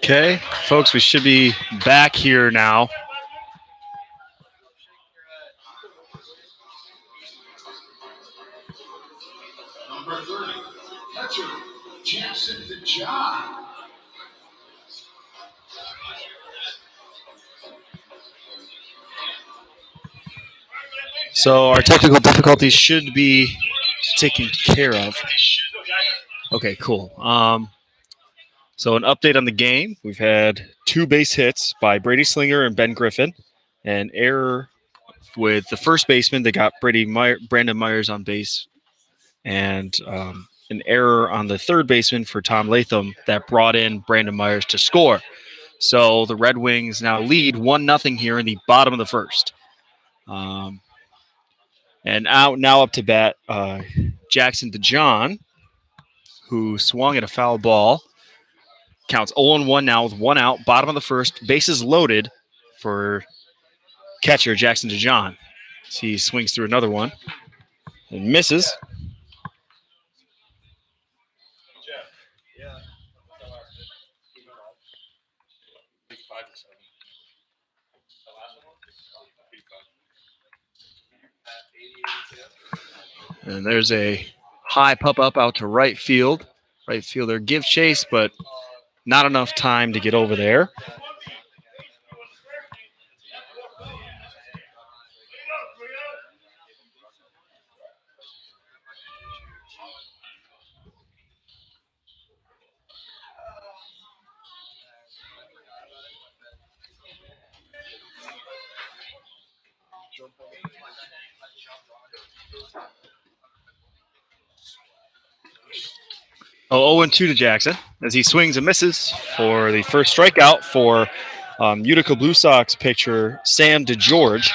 Okay, folks, we should be back here now. Number 30, catcher, Jackson to John. So our technical difficulties should be taken care of. Okay, cool. So an update on the game. We've had 2 base hits by Brady Slinger and Ben Griffin. An error with the first baseman that got Brandon Myers on base. And an error on the third baseman for Tom Latham that brought in Brandon Myers to score. So the Red Wings now lead 1-0 here in the bottom of the first. And now up to bat, Jackson DeJohn, who swung at a foul ball. Counts 0-1 now with 1 out, bottom of the first, bases loaded for catcher Jackson DeJohn. He swings through another one and misses. And there's a high pop up out to right field. Right fielder gives chase, but not enough time to get over there. Oh, 0-2 to Jackson as he swings and misses for the first strikeout for Utica Blue Sox pitcher Sam DeGeorge.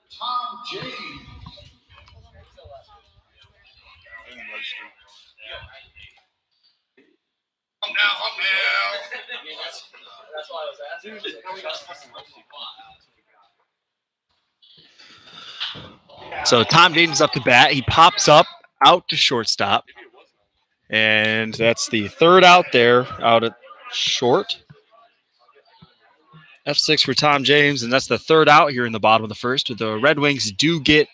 Tom James. That's why I was asking. So Tom James up to bat. He pops up out to shortstop. And that's the third out there, out at short. F6 for Tom James, and that's the third out here in the bottom of the first. The Red Wings do get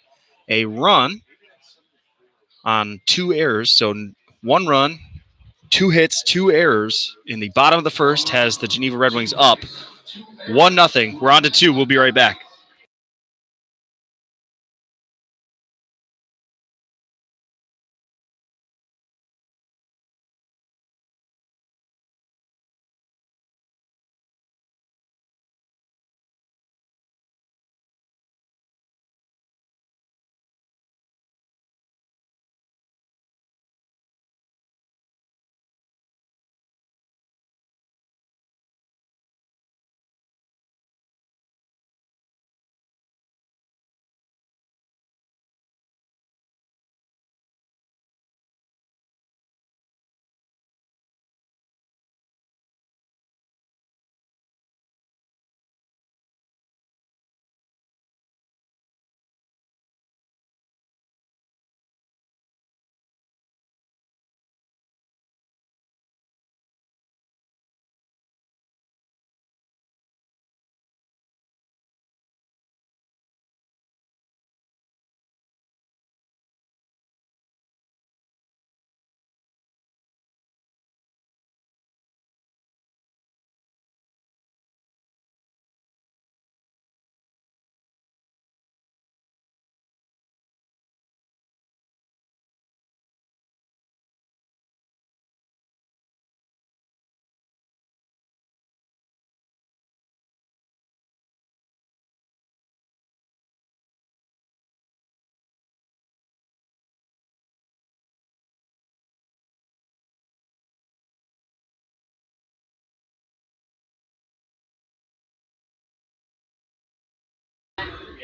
a run on 2 errors. So 1 run, 2 hits, 2 errors in the bottom of the first has the Geneva Red Wings up 1-0. We're on to 2. We'll be right back.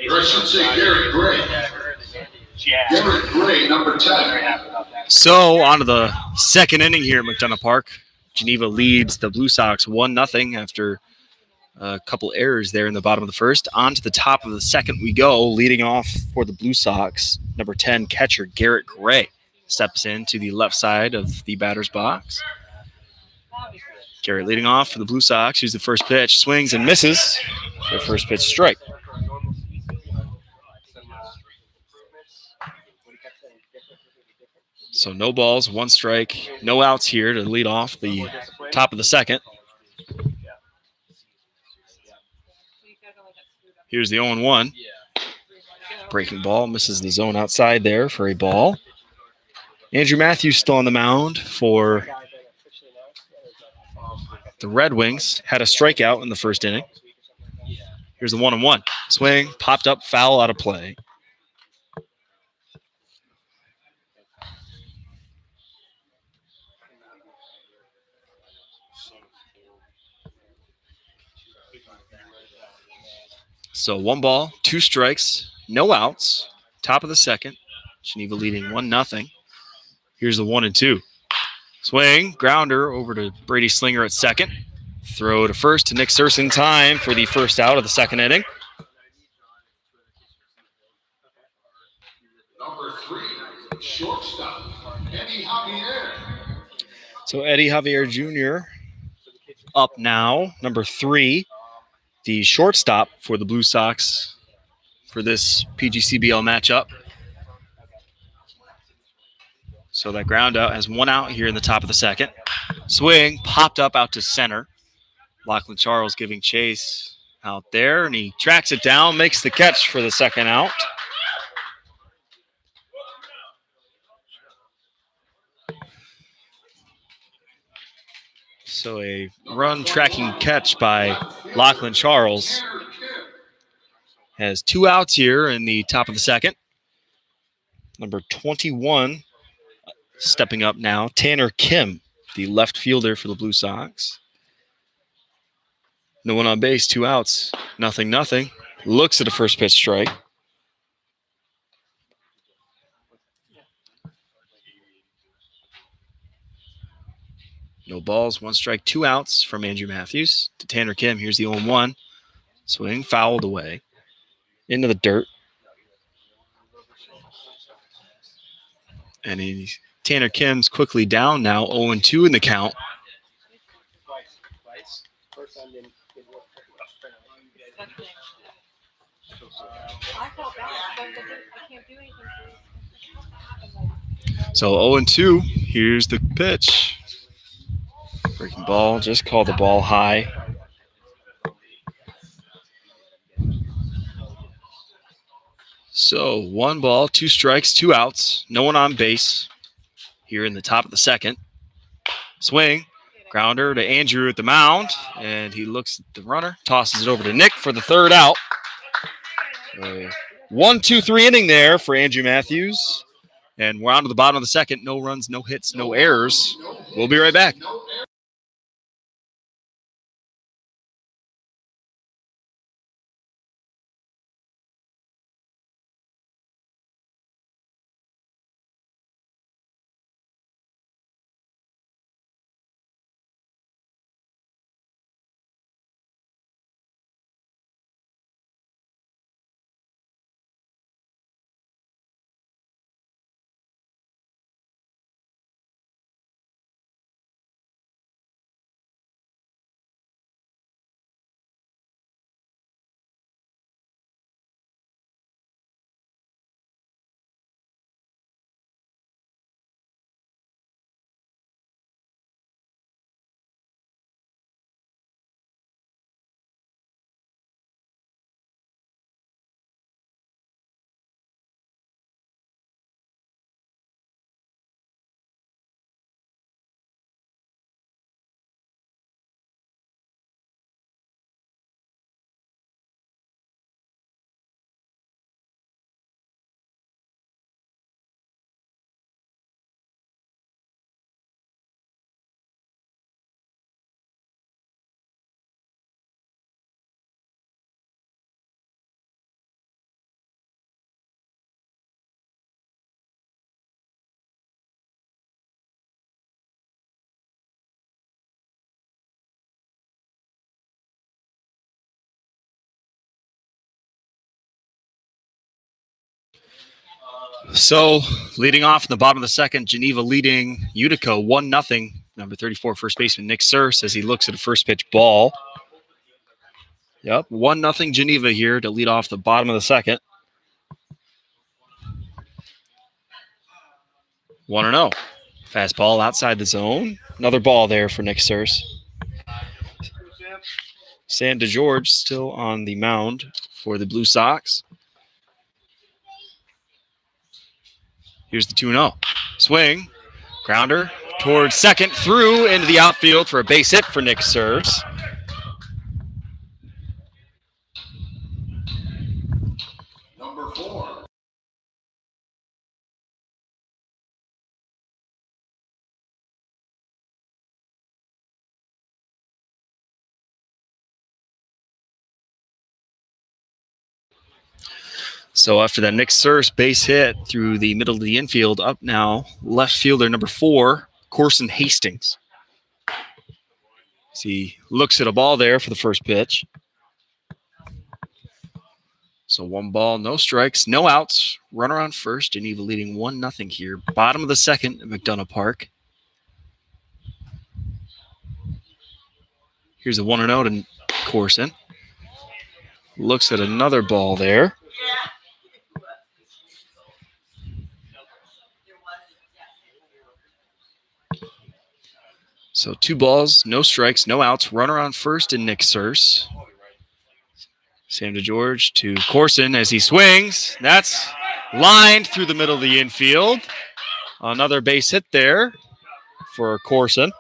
Or I should say Garrett Gray. Garrett Gray, number 10. So on to the second inning here at McDonough Park. Geneva leads the Blue Sox 1-0 after A couple errors there in the bottom of the first. On to the top of the second we go. Leading off for the Blue Sox, number 10 catcher Garrett Gray steps in to the left side of the batter's box. Garrett leading off for the Blue Sox. Here's the first pitch. Swings and misses for first pitch strike. So no balls, one strike, no outs here to lead off the top of the second. Here's the 0-1. Breaking ball, misses the zone outside there for a ball. Andrew Matthews still on the mound for the Red Wings. Had a strikeout in the first inning. Here's the 1-1. Swing, popped up, foul, out of play. So 1 ball, 2 strikes, no outs. Top of the second. Geneva leading 1-0. Here's the 1-2. Swing, grounder over to Brady Slinger at second. Throw to first to Nick Surson. Time for the first out of the second inning. Number 3, shortstop, Eddie Javier. So Eddie Javier Jr. up now. Number 3, the shortstop for the Blue Sox for this PGCBL matchup. So that ground out has 1 out here in the top of the second. Swing, popped up out to center. Lachlan Charles giving chase out there, and he tracks it down, makes the catch for the second out. So a run tracking catch by Lachlan Charles has 2 outs here in the top of the second. Number 21 stepping up now, Tanner Kim, the left fielder for the Blue Sox. No one on base, 2 outs, 0-0. Looks at a first pitch strike. No balls, 1 strike, 2 outs from Andrew Matthews to Tanner Kim. Here's the 0-1. Swing, fouled away. Into the dirt. And Tanner Kim's quickly down now, 0-2 in the count. So 0-2, here's the pitch. Breaking ball, just call the ball high. So 1 ball, 2 strikes, 2 outs. No one on base here in the top of the second. Swing, grounder to Andrew at the mound, and he looks at the runner, tosses it over to Nick for the third out. 1-2-3 inning there for Andrew Matthews. And we're on to the bottom of the second. No runs, no hits, no errors. We'll be right back. So, leading off in the bottom of the second, Geneva leading Utica 1-0. Number 34, first baseman Nick Surse, as he looks at a first pitch ball. Yep, 1-0 Geneva here to lead off the bottom of the second. 1-0. Fastball outside the zone. Another ball there for Nick Surse. Sam DeGeorge still on the mound for the Blue Sox. Here's the 2-0. Swing. Grounder towards second. Through into the outfield for a base hit for Nick Surse. Number 4. So after that Nick Surse base hit through the middle of the infield, up now left fielder number 4, Corson Hastings. As he looks at a ball there for the first pitch. So 1 ball, no strikes, no outs. Runner on first. Geneva leading 1-0 here. Bottom of the second at McDonough Park. Here's a 1-0 to Corson. Looks at another ball there. So 2 balls, no strikes, no outs. Runner on first and Nick Surse. Sam DeGeorge to Corson as he swings. That's lined through the middle of the infield. Another base hit there for Corson.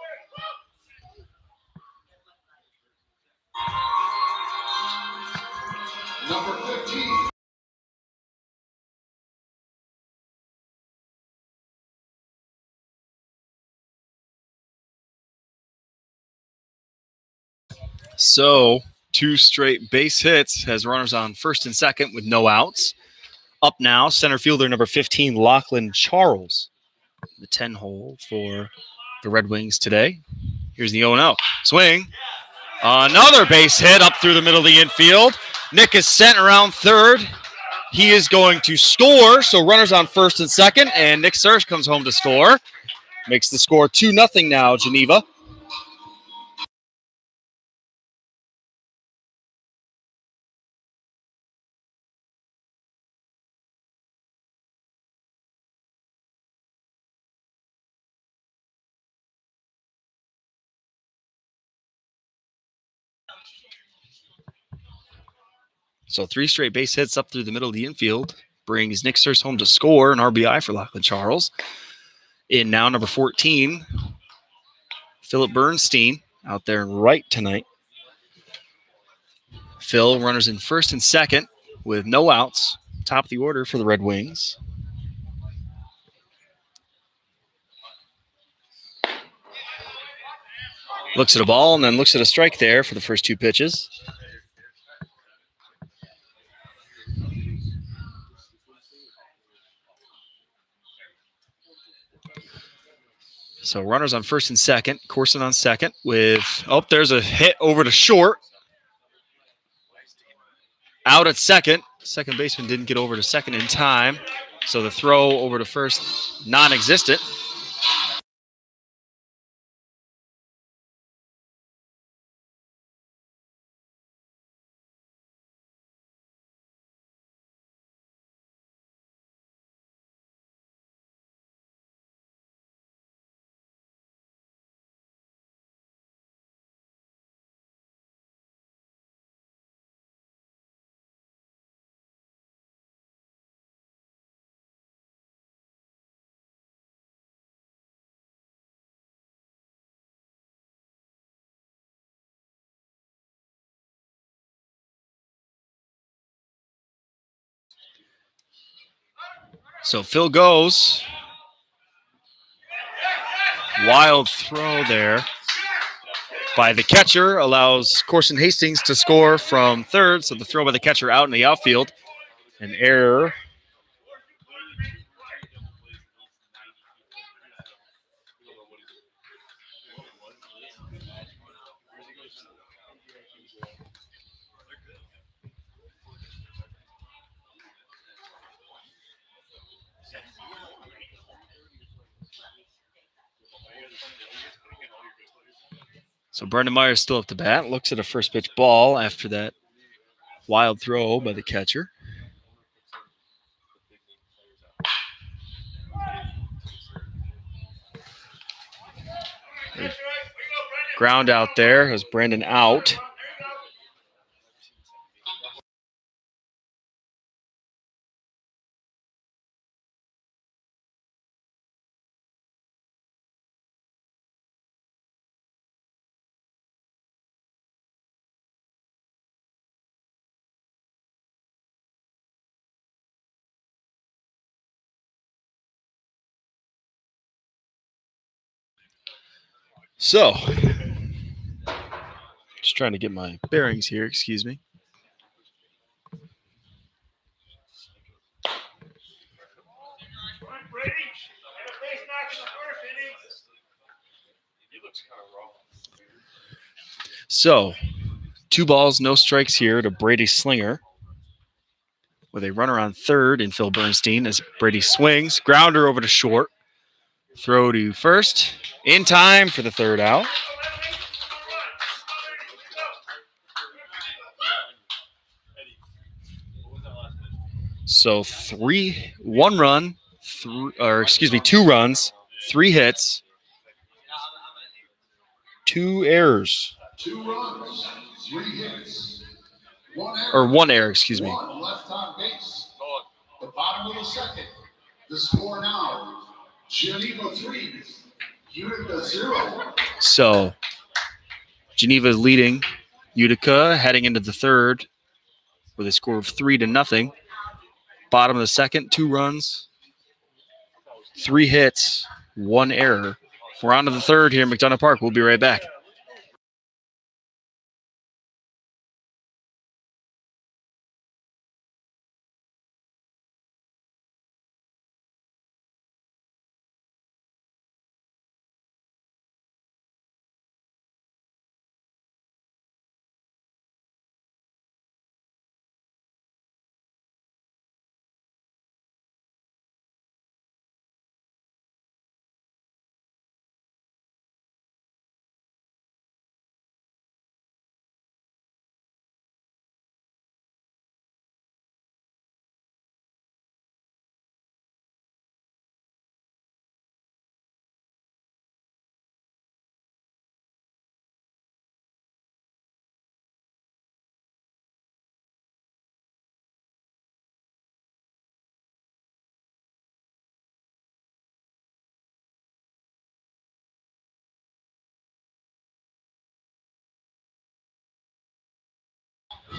Number 15. So 2 straight base hits has runners on first and second with no outs. Up now, center fielder number 15, Lachlan Charles. The 10 hole for the Red Wings today. Here's the 0-0. Swing. Another base hit up through the middle of the infield. Nick is sent around third. He is going to score. So runners on first and second. And Nick Surse comes home to score. Makes the score 2-0 now, Geneva. So 3 straight base hits up through the middle of the infield brings Nick Surse home to score, an RBI for Lachlan Charles. In now number 14, Philip Bernstein out there in right tonight. Phil runners in first and second with no outs. Top of the order for the Red Wings. Looks at a ball and then looks at a strike there for the first 2 pitches. So runners on first and second. Corson on second with, there's a hit over to short. Out at second. Second baseman didn't get over to second in time. So the throw over to first, non-existent. So Phil goes. Wild throw there by the catcher allows Corson Hastings to score from third. So the throw by the catcher out in the outfield. An error. So Brendan Myers still up to bat. Looks at a first pitch ball after that wild throw by the catcher. Ground out there as Brandon out. So, just trying to get my bearings here, excuse me. So, 2 balls, no strikes here to Brady Slinger with a runner on third in Phil Bernstein as Brady swings. Grounder over to short. Throw to first. In time for the third out. So 2 runs, 3 hits, 2 errors. 2 runs, 3 hits, 1 error. Or 1 error, excuse me. 1 left on base. The bottom of the second. The score now, Geneva 3, Utica 0. So Geneva is leading Utica heading into the third with a score of 3-0. Bottom of the second, 2 runs, 3 hits, 1 error. We're on to the third here in McDonough Park. We'll be right back.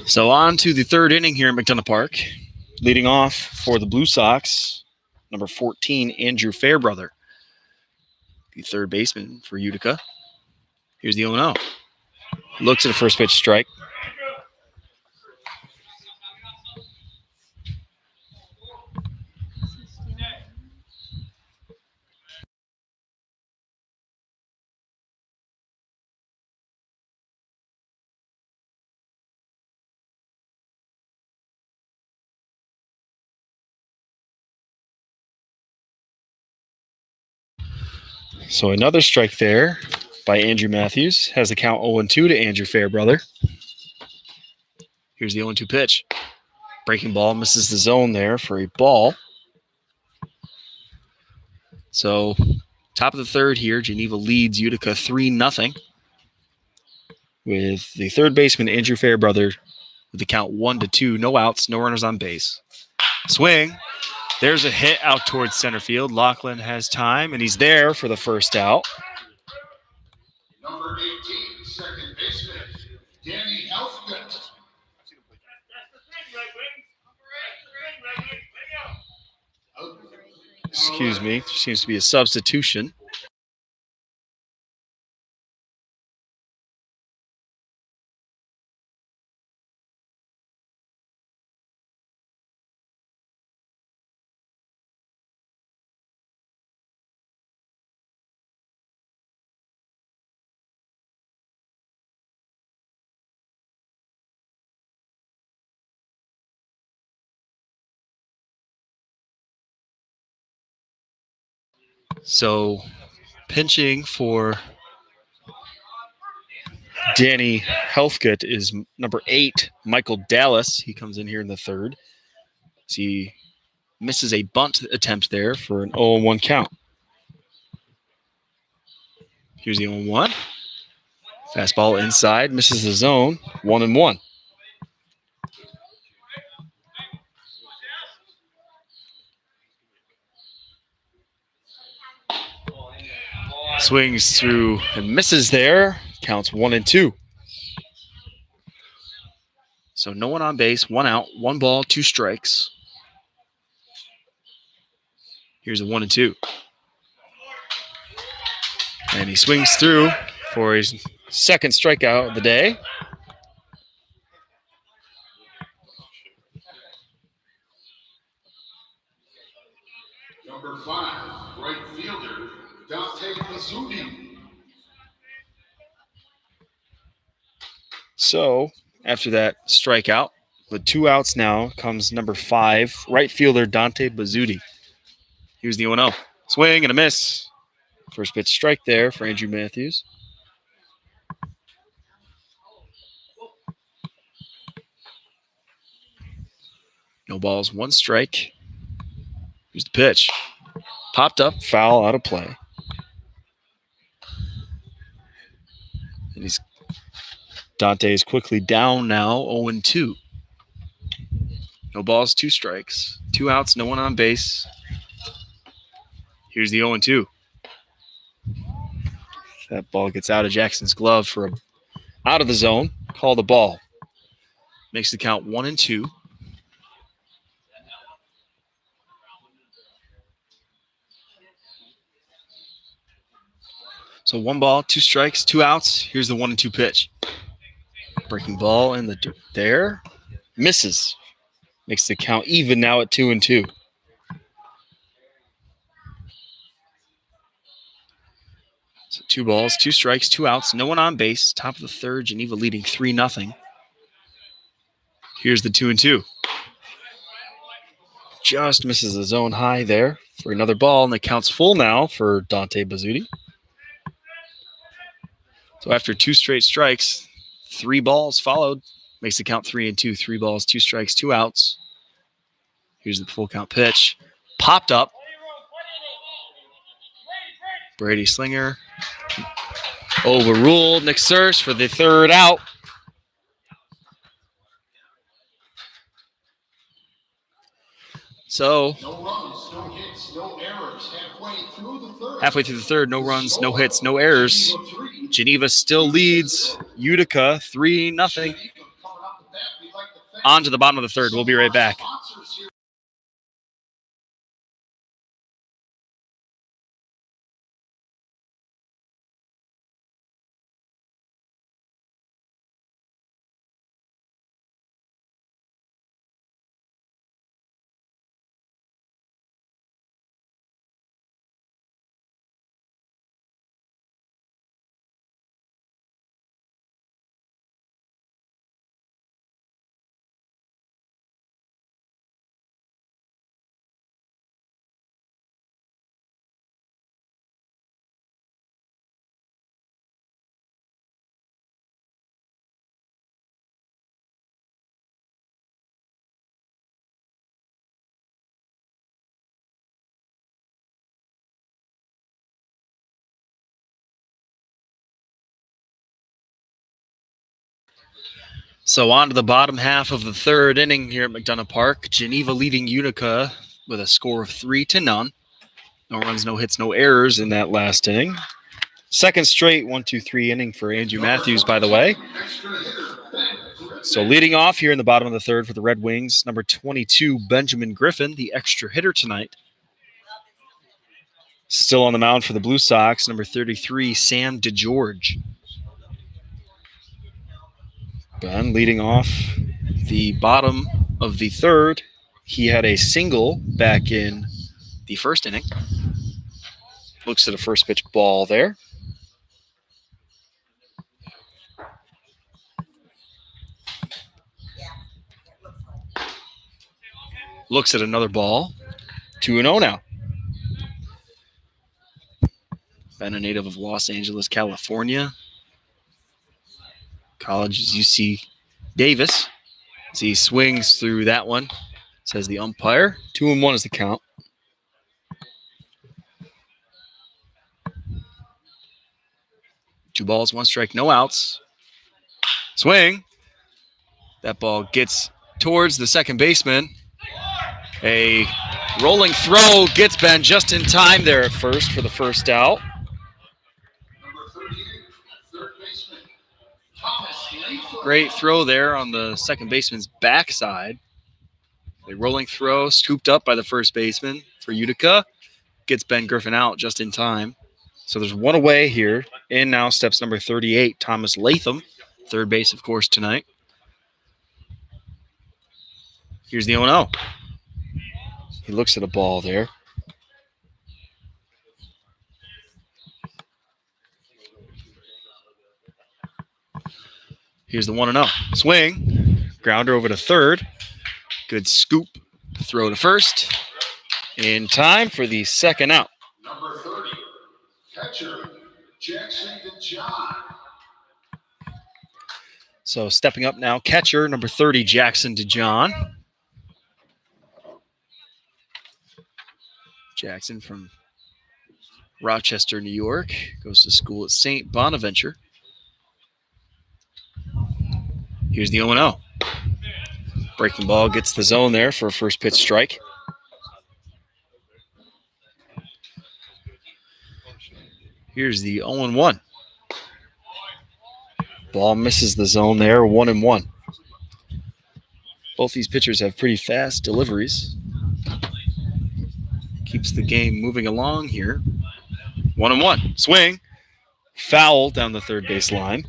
So on to the third inning here at McDonough Park. Leading off for the Blue Sox, number 14, Andrew Fairbrother, the third baseman for Utica. Here's the 0-0. Looks at a first pitch strike. So another strike there by Andrew Matthews. Has the count 0-2 to Andrew Fairbrother. Here's the 0-2 pitch. Breaking ball misses the zone there for a ball. So top of the third here, Geneva leads Utica 3-0 with the third baseman, Andrew Fairbrother, with the count 1-2. No outs, no runners on base. Swing. There's a hit out towards center field. Lachlan has time, and he's there for the first out. Number 18, second baseman, Danny Elfgott. Excuse me. There seems to be a substitution. So pinching for Danny Helfgott is number 8. Michael Dallas, he comes in here in the third. So he misses a bunt attempt there for an 0-1 count. Here's the 0-1. Fastball inside, misses the zone, 1-1. Swings through and misses there, counts 1-2. So no one on base, 1 out, 1 ball, 2 strikes. Here's a 1-2. And he swings through for his second strikeout of the day. Number 5, right fielder, Dante Mazzuti. So after that strikeout, with 2 outs now, comes number 5, right fielder Dante Bazzuti. Here's the 0-0. Swing and a miss. First pitch strike there for Andrew Matthews. No balls, 1 strike. Here's the pitch. Popped up, foul, out of play. And Dante is quickly down now, 0-2. No balls, 2 strikes. 2 outs, no one on base. Here's the 0-2. That ball gets out of Jackson's glove for out of the zone. Call the ball. Makes the count 1-2. So 1 ball, 2 strikes, 2 outs. Here's the 1-2 pitch. Breaking ball in the dirt there. Misses. Makes the count even now at 2-2. So 2 balls, 2 strikes, 2 outs. No one on base. Top of the third. Geneva leading 3-0. Here's the 2-2. Just misses the zone high there for another ball, and the count's full now for Dante Bazzuti. So after 2 straight strikes, 3 balls followed. Makes the count 3-2. 3 balls, 2 strikes, 2 outs. Here's the full count pitch. Popped up. Brady Slinger. Overruled. Nick Searce for the 3rd out. So No runs, no hits, no errors. Halfway through the third, no runs, no hits, no errors. Geneva still leads Utica 3-0. On to the bottom of the third. We'll be right back. So on to the bottom half of the third inning here at McDonough Park. Geneva leading Utica with a score of 3-0. No runs, no hits, no errors in that last inning. Second straight 1-2-3 inning for Andrew Matthews, by the way. So leading off here in the bottom of the third for the Red Wings, number 22, Benjamin Griffin, the extra hitter tonight. Still on the mound for the Blue Sox, number 33, Sam DeGeorge. Ben leading off the bottom of the third. He had a single back in the first inning. Looks at a first pitch ball there. Looks at another ball. 2-0 now. Ben, a native of Los Angeles, California. College is UC Davis. As he swings through that one, says the umpire. 2-1 is the count. Two balls, one strike, no outs. Swing. That ball gets towards the second baseman. A rolling throw gets Ben just in time there at first for the first out. Number 38, third baseman, Thomas Latham. Great throw there on the second baseman's backside. A rolling throw scooped up by the first baseman for Utica. Gets Ben Griffin out just in time. So there's one away here. In now steps number 38, Thomas Latham. Third base, of course, tonight. Here's the 0-0. He looks at a ball there. Here's the 1-0. Swing. Grounder over to third. Good scoop. Throw to first. In time for the second out. Number 30, catcher, Jackson DeJohn. So stepping up now, catcher, number 30, Jackson DeJohn. Jackson from Rochester, New York. Goes to school at St. Bonaventure. Here's the 0-0. Breaking ball gets the zone there for a first pitch strike. Here's the 0-1. Ball misses the zone there, 1-1. Both these pitchers have pretty fast deliveries. Keeps the game moving along here. 1-1. Swing. Foul down the third base line.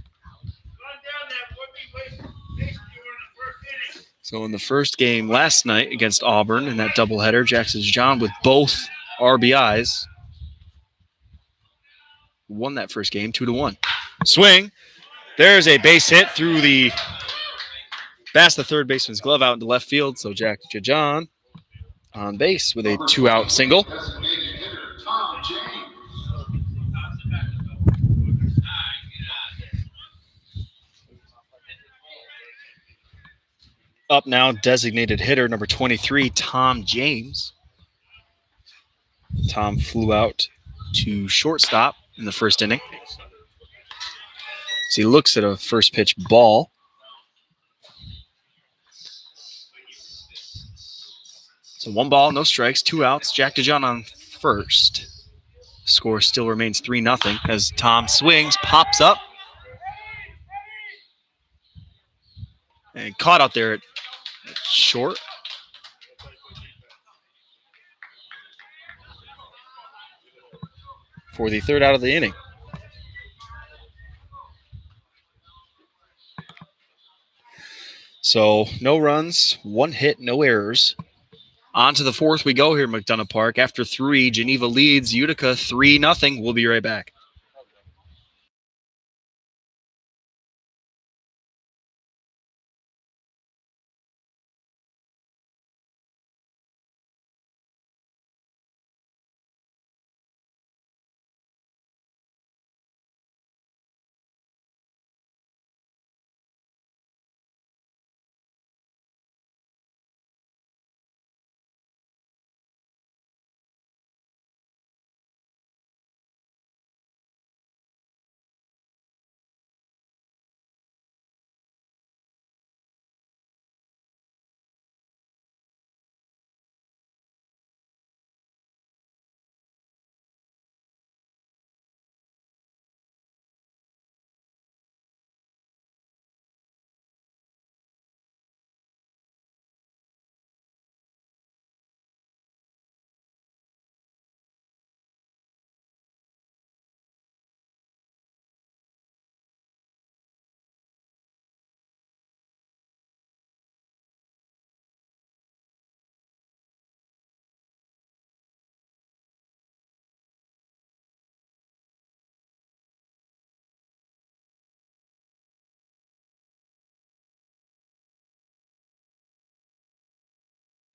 So in the first game last night against Auburn in that doubleheader, Jackson DeJohn with both RBIs won that first game 2-1. Swing. There's a base hit through the past the third baseman's glove out into left field. So Jack DeJohn on base with a 2-out single. Designated hitter, Tom James. Up now, designated hitter number 23, Tom James. Tom flew out to shortstop in the first inning. So he looks at a first pitch ball. So 1 ball, no strikes, 2 outs. Jack DeJohn on first. Score still remains 3-0 as Tom swings, pops up. And caught out there at short. For the third out of the inning. So no runs, 1 hit, no errors. On to the fourth we go here at McDonough Park. After 3, Geneva leads Utica 3-0. We'll be right back.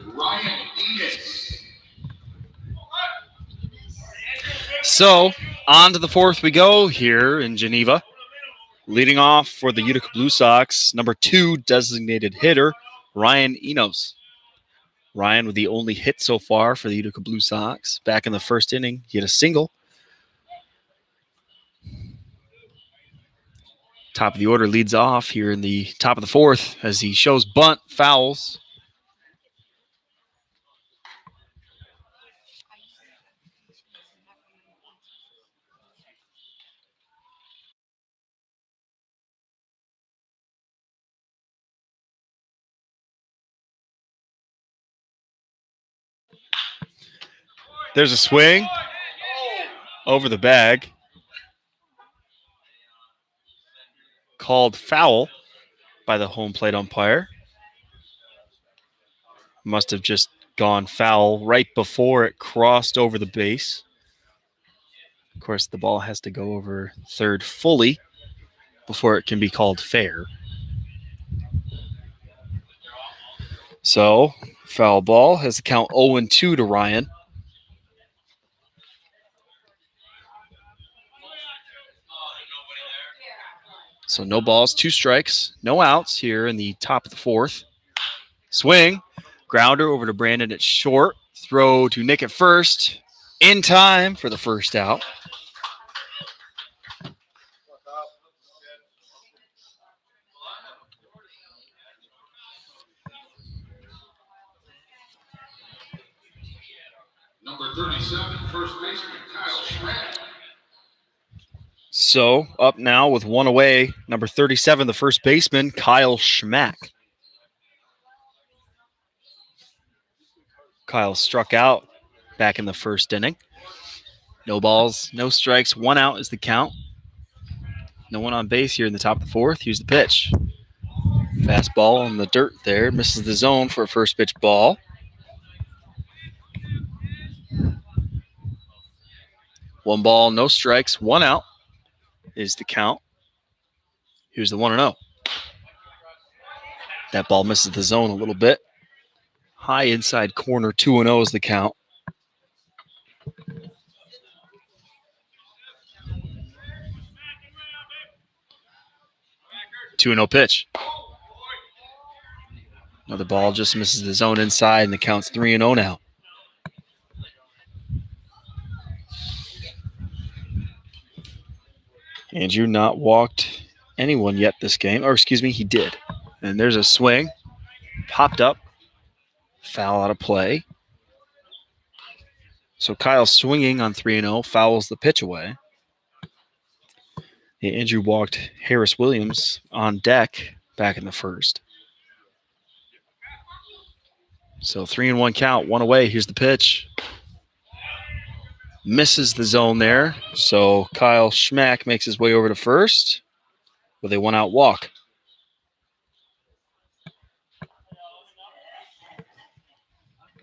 Ryan Enos. So on to the fourth we go here in Geneva. Leading off for the Utica Blue Sox, number 2 designated hitter, Ryan Enos. Ryan with the only hit so far for the Utica Blue Sox. Back in the first inning, he had a single. Top of the order leads off here in the top of the fourth as he shows bunt, fouls. There's a swing over the bag. Called foul by the home plate umpire. Must have just gone foul right before it crossed over the base. Of course, the ball has to go over third fully before it can be called fair. So, foul ball has the count 0-2 to Ryan. So no balls, 2 strikes, no outs here in the top of the fourth. Swing, grounder over to Brandon at short. Throw to Nick at first. In time for the first out. Number 37, first baseman Kyle Schmidt. So up now with 1 away, number 37, the first baseman, Kyle Schmack. Kyle struck out back in the first inning. No balls, no strikes, 1 out is the count. No one on base here in the top of the fourth. Here's the pitch. Fastball in the dirt there. Misses the zone for a first pitch ball. 1 ball, no strikes, 1 out is the count. Here's the 1-0. That ball misses the zone a little bit. High inside corner, 2-0 is the count. Two and 0 pitch. Another ball just misses the zone inside, and the count's 3-0 now. Andrew not walked anyone yet this game. Or, excuse me, he did. And there's a swing. Popped up. Foul out of play. So Kyle swinging on 3-0, fouls the pitch away. Yeah, Andrew walked Harris Williams on deck back in the first. So 3-1 count, 1 away. Here's the pitch. Misses the zone there. So Kyle Schmack makes his way over to first with a 1-out walk.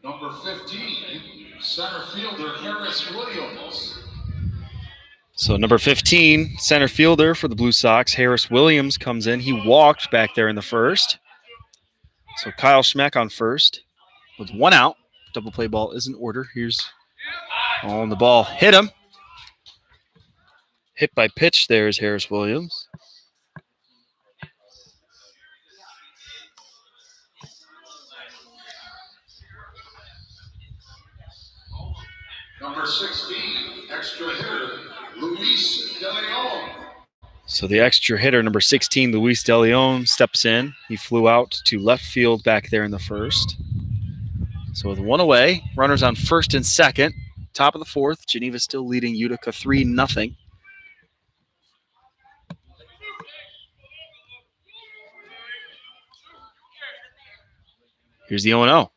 Number 15, center fielder Harris Williams. So number 15, center fielder for the Blue Sox, Harris Williams comes in. He walked back there in the first. So Kyle Schmack on first with 1 out. Double play ball is in order. Here's on the ball. Hit him. Hit by pitch there is Harris Williams. Number 16, extra hitter Luis De Leon. So the extra hitter, number 16, Luis De Leon, steps in. He flew out to left field back there in the first. So with 1 away, runners on first and second. Top of the fourth, Geneva still leading Utica 3-0. Here's the 0-0.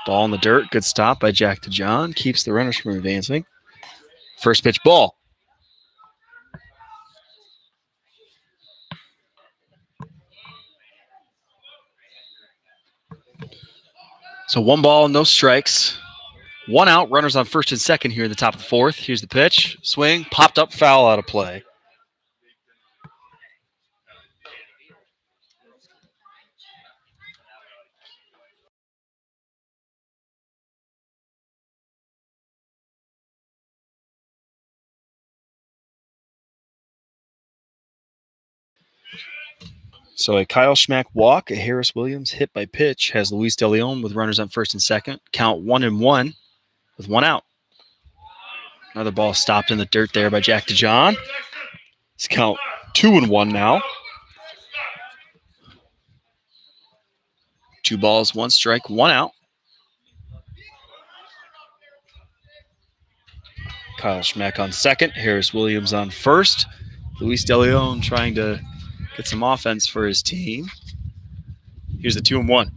Ball in the dirt. Good stop by Jack DeJohn. Keeps the runners from advancing. First pitch ball. So 1 ball, no strikes. 1 out. Runners on first and second here in the top of the fourth. Here's the pitch. Swing. Popped up. Foul out of play. So a Kyle Schmack walk, a Harris Williams hit by pitch has Luis De Leon with runners on first and second. Count 1-1 with one out. Another ball stopped in the dirt there by Jack DeJohn. It's count 2-1 now. 2 balls, 1 strike, 1 out. Kyle Schmack on second, Harris Williams on first. Luis De Leon trying to get some offense for his team. Here's the 2-1.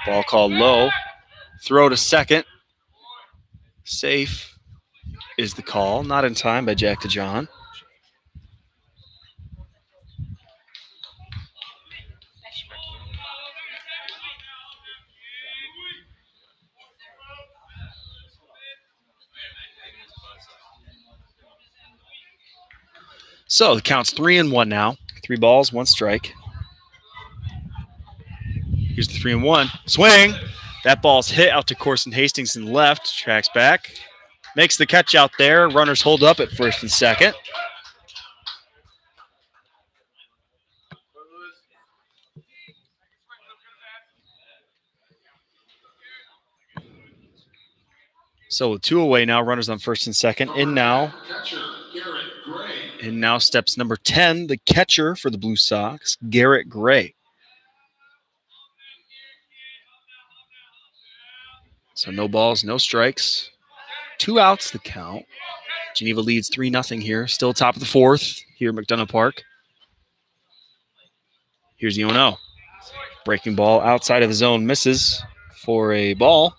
Ball called low. Throw to second. Safe is the call. Not in time by Jack DeJohn. So the count's 3-1 now. 3 balls, 1 strike. Here's the 3-1. Swing. That ball's hit out to Corson Hastings in left. Tracks back. Makes the catch out there. Runners hold up at first and second. So with 2 away now, runners on first and second. In now steps number 10, the catcher for the Blue Sox, Garrett Gray. So no balls, no strikes. 2 outs the count. Geneva leads 3-0 here. Still top of the 4th here at McDonough Park. Here's the 0-0. Breaking ball outside of the zone, misses for a ball.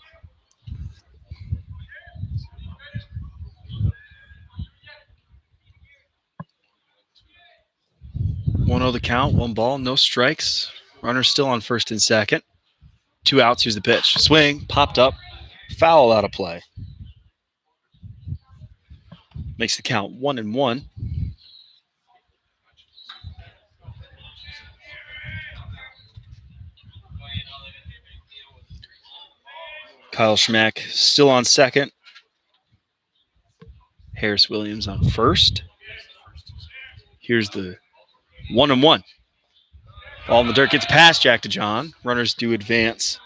1-0 the count, 1 ball, no strikes. Runner still on first and second. 2 outs, here's the pitch. Swing, popped up, foul out of play. Makes the count 1-1. Kyle Schmack still on second. Harris Williams on first. Here's the 1-1. Ball in the dirt gets past Jack DeJohn. Runners do advance.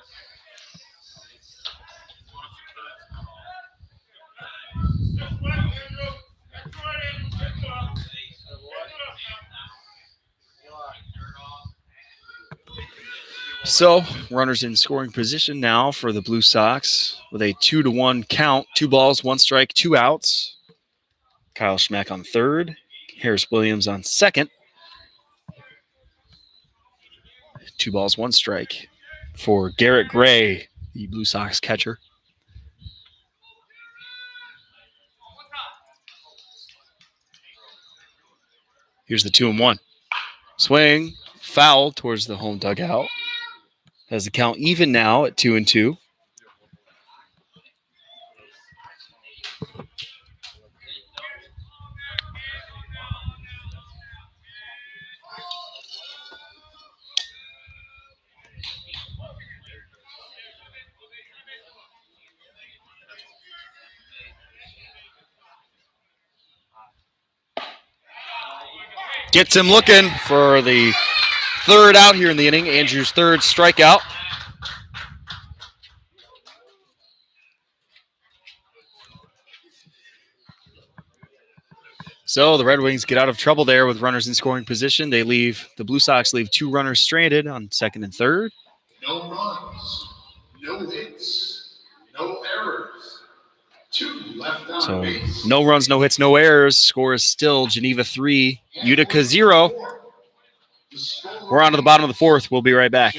So, runners in scoring position now for the Blue Sox with a 2-1 count. 2 balls, 1 strike, 2 outs. Kyle Schmack on third. Harris Williams on second. 2 balls, 1 strike for Garrett Gray, the Blue Sox catcher. Here's the 2-1. Swing, foul towards the home dugout. Has the count even now at 2-2. Gets him looking for the 3rd out here in the inning. Andrews' 3rd strikeout. So the Red Wings get out of trouble there with runners in scoring position. The Blue Sox leave 2 runners stranded on second and third. No runs, no hits, no errors. 2 left on So base. no runs, no hits, no errors. Score is still Geneva 3, Utica 0. We're on to the bottom of the 4th. We'll be right back.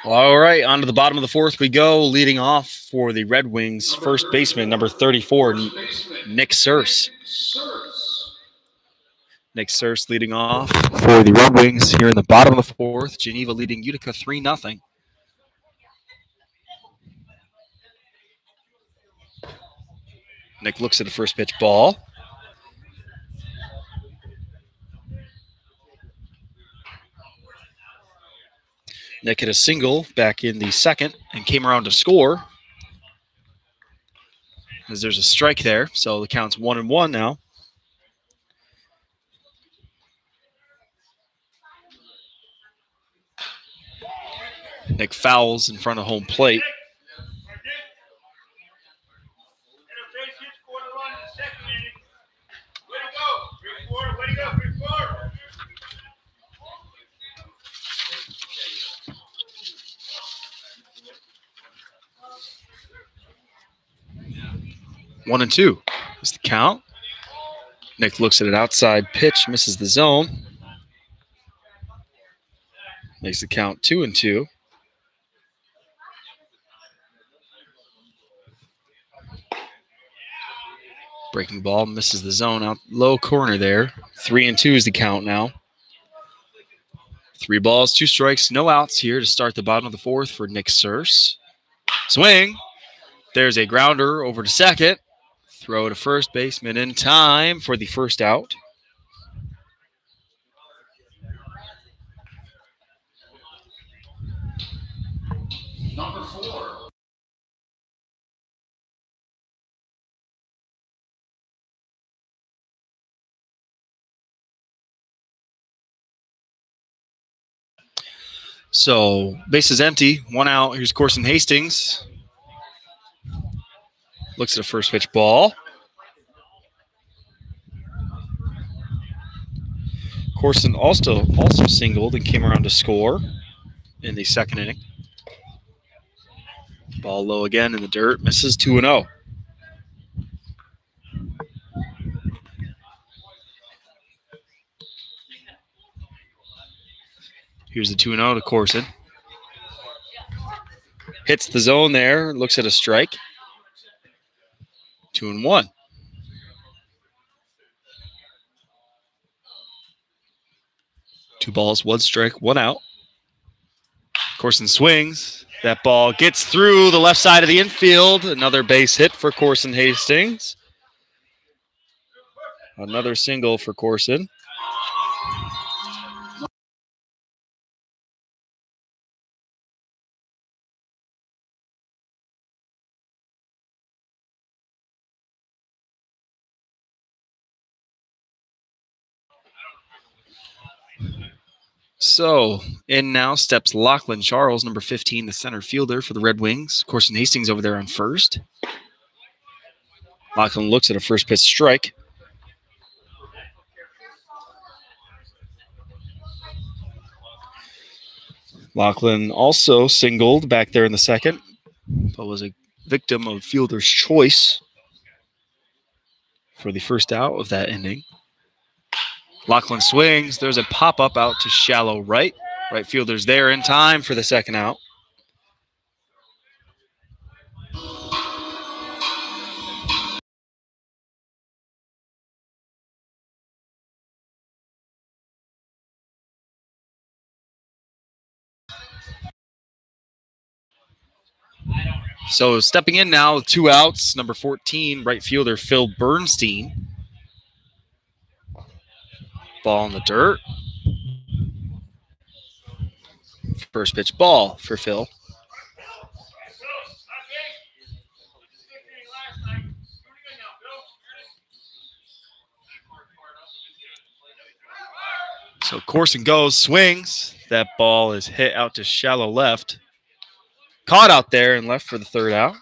All right, on to the bottom of the fourth we go. Leading off for the Red Wings, first baseman, number 34, Nick Surse. Nick Surse leading off for the Red Wings here in the bottom of the fourth. Geneva leading Utica 3-0. Nick looks at the first pitch ball. Nick hit a single back in the second and came around to score. As there's a strike there, so the count's 1-1 now. Nick fouls in front of home plate. One and two is the count. Nick looks at an outside pitch, misses the zone. Makes the count 2-2. Breaking ball, misses the zone out low corner there. 3-2 is the count now. 3 balls, 2 strikes, no outs here to start the bottom of the fourth for Nick Surse. Swing. There's a grounder over to second. Throw to first baseman in time for the first out. Number 4. So, base is empty. 1 out. Here's Corson Hastings. Looks at a first pitch ball. Corson also singled and came around to score in the second inning. Ball low again in the dirt. Misses 2-0. Here's the 2-0 to Corson. Hits the zone there. Looks at a strike. 2-1. Two balls, 1 strike, 1 out. Corson swings. That ball gets through the left side of the infield. Another base hit for Corson Hastings. Another single for Corson. So, in now steps Lachlan Charles, number 15, the center fielder for the Red Wings. Corson Hastings over there on first. Lachlan looks at a first pitch strike. Lachlan also singled back there in the second, but was a victim of fielder's choice for the first out of that inning. Lachlan swings. There's a pop-up out to shallow right. Right fielder's there in time for the second out. So stepping in now with 2 outs, number 14, right fielder Phil Bernstein. Ball in the dirt. First pitch ball for Phil. So Corson goes, swings. That ball is hit out to shallow left. Caught out there and left for the third out.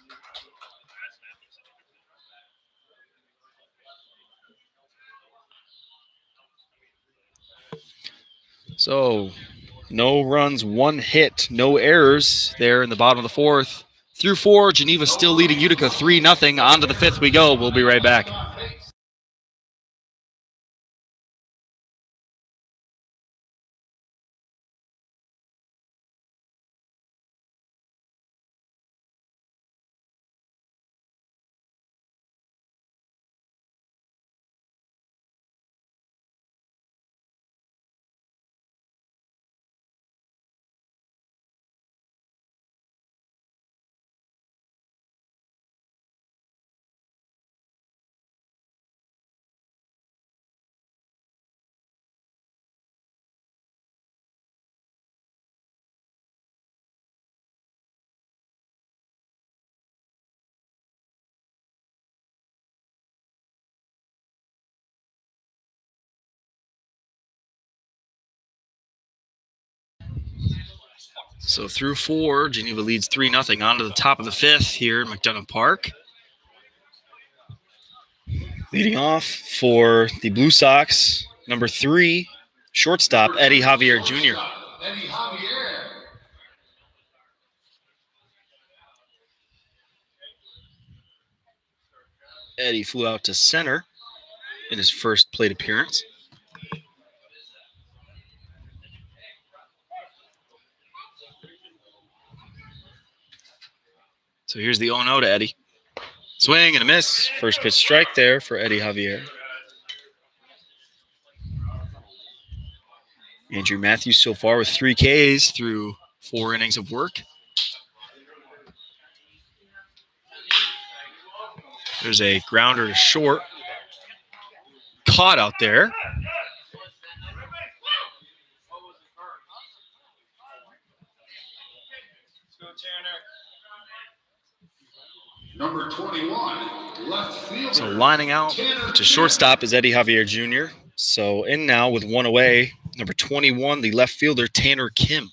So no runs, 1 hit, no errors there in the bottom of the fourth. Through 4, Geneva still leading Utica 3-0. On to the fifth we go. We'll be right back. So through 4, Geneva leads 3-0 on to the top of the 5th here in McDonough Park. Leading off for the Blue Sox, number 3, shortstop Eddie Javier Jr. Eddie Javier. Eddie flew out to center in his first plate appearance. So here's the 0-0 to Eddie. Swing and a miss. First pitch strike there for Eddie Javier. Andrew Matthews so far with 3 Ks through 4 innings of work. There's a grounder to short. Caught out there. Number 21, left fielder. So lining out to shortstop is Eddie Javier Jr. So in now with 1 away, number 21, the left fielder Tanner Kim.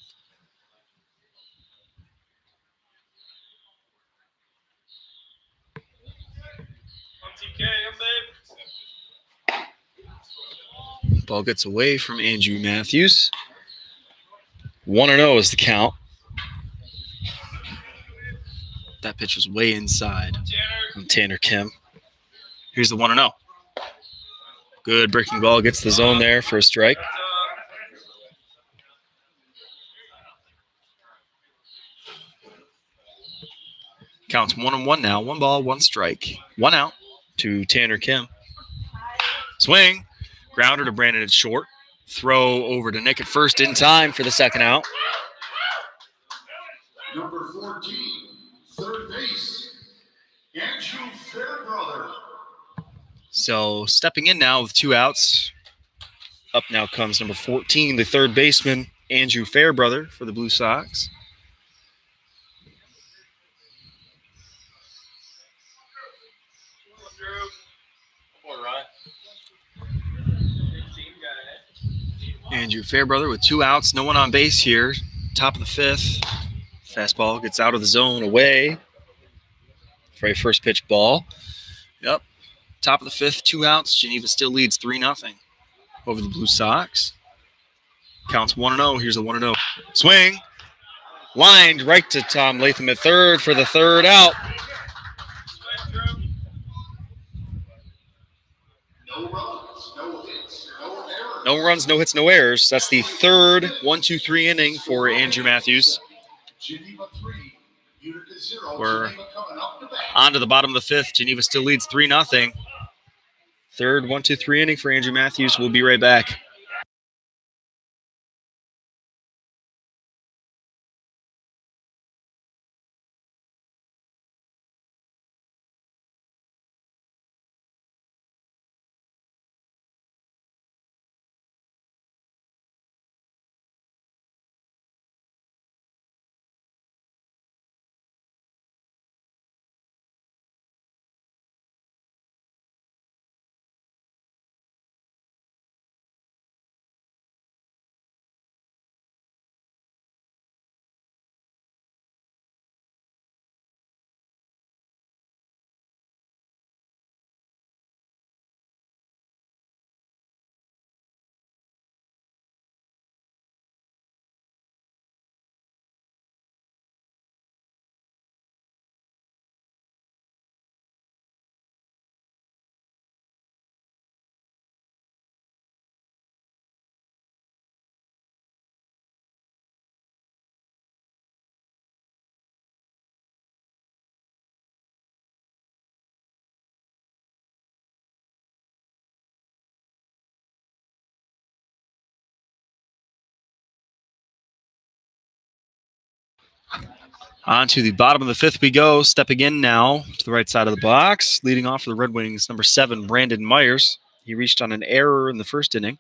Ball gets away from Andrew Matthews. 1-0 is the count. That pitch was way inside from Tanner Kim. Here's the 1-0. Good breaking ball, gets the zone there for a strike. Counts 1-1 now. 1 ball, 1 strike. 1 out to Tanner Kim. Swing. Grounder to Brandon at short. Throw over to Nick at first in time for the second out. Number 14, third base, Andrew Fairbrother. So stepping in now with 2 outs. Up now comes number 14, the third baseman, Andrew Fairbrother for the Blue Sox. Andrew Fairbrother with 2 outs, no one on base here. Top of the 5th. Fastball gets out of the zone away for a first pitch ball. Yep. Top of the 5th, 2 outs. Geneva still leads 3-0 over the Blue Sox. Counts 1-0. Here's a 1-0. Swing. Lined right to Tom Latham at third for the third out. No runs, no hits, no errors. No runs, no hits, no errors. That's the third 1-2-3 inning for Andrew Matthews. Geneva 3, Utica 0. We're Geneva coming up to bat. on to the bottom of the 5th. Geneva still leads 3-0. Third 1-2-3 inning for Andrew Matthews. We'll be right back. On to the bottom of the 5th we go. Stepping in now to the right side of the box. Leading off for the Red Wings, number 7, Brandon Myers. He reached on an error in the first inning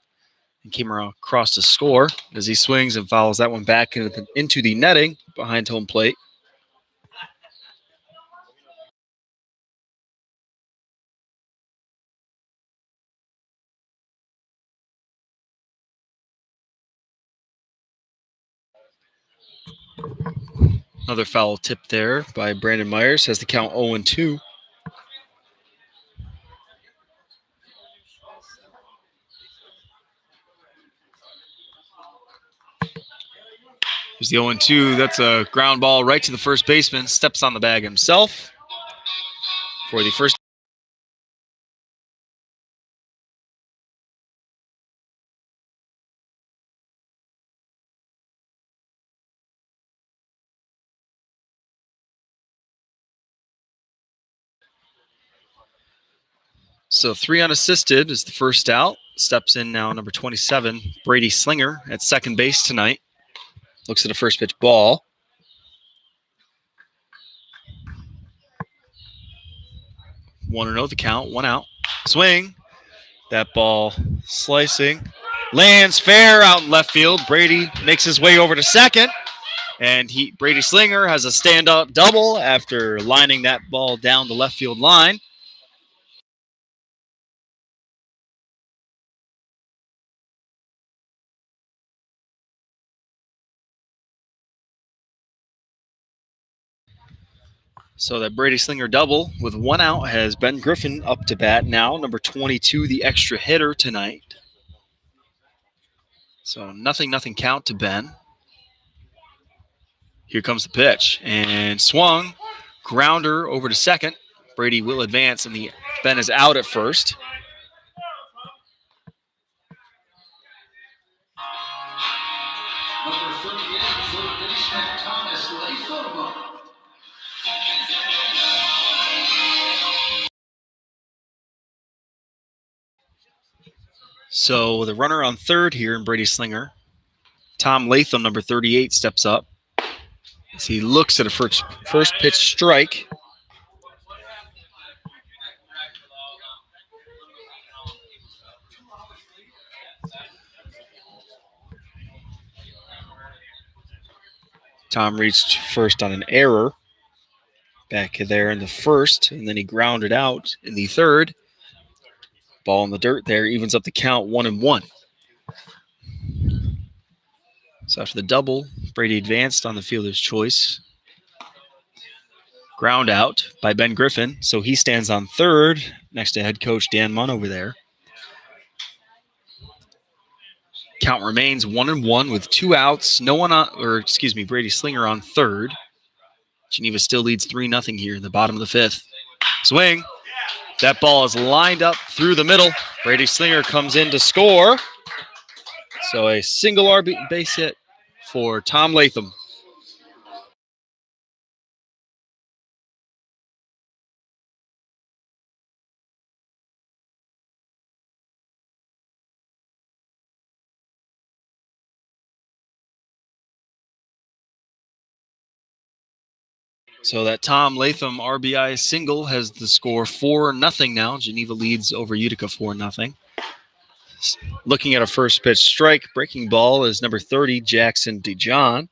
and came across to score as he swings and fouls that one back into the netting behind home plate. Another foul tip there by Brandon Myers. Has the count 0-2. There's the 0-2. That's a ground ball right to the first baseman. Steps on the bag himself for the first. So 3 unassisted is the first out. Steps in now number 27, Brady Slinger at second base tonight. Looks at a first pitch ball. 1-0 the count, 1 out. Swing. That ball slicing. Lands fair out in left field. Brady makes his way over to second. And Brady Slinger has a stand-up double after lining that ball down the left field line. So that Brady Slinger double with 1 out has Ben Griffin up to bat now. Number 22, the extra hitter tonight. So nothing count to Ben. Here comes the pitch. And swung. Grounder over to second. Brady will advance, and Ben is out at first. Number 38, third baseman Thomas Latham. So the runner on third here in Brady Slinger. Tom Latham, number 38, steps up as he looks at a first pitch strike. Tom reached first on an error back there in the first, and then he grounded out in the third. Ball in the dirt there evens up the count 1-1. So after the double, Brady advanced on the fielder's choice. Ground out by Ben Griffin, so he stands on third next to head coach Dan Munn over there. Count remains 1-1 with 2 outs. Brady Slinger on third. Geneva still leads 3-0 here in the bottom of the fifth. Swing. That ball is lined up through the middle. Brady Slinger comes in to score. So a single base hit for Tom Latham. So that Tom Latham RBI single has the score 4-0 now. Geneva leads over Utica 4-0. Looking at a first pitch strike, breaking ball is number 30, Jackson DeJohn.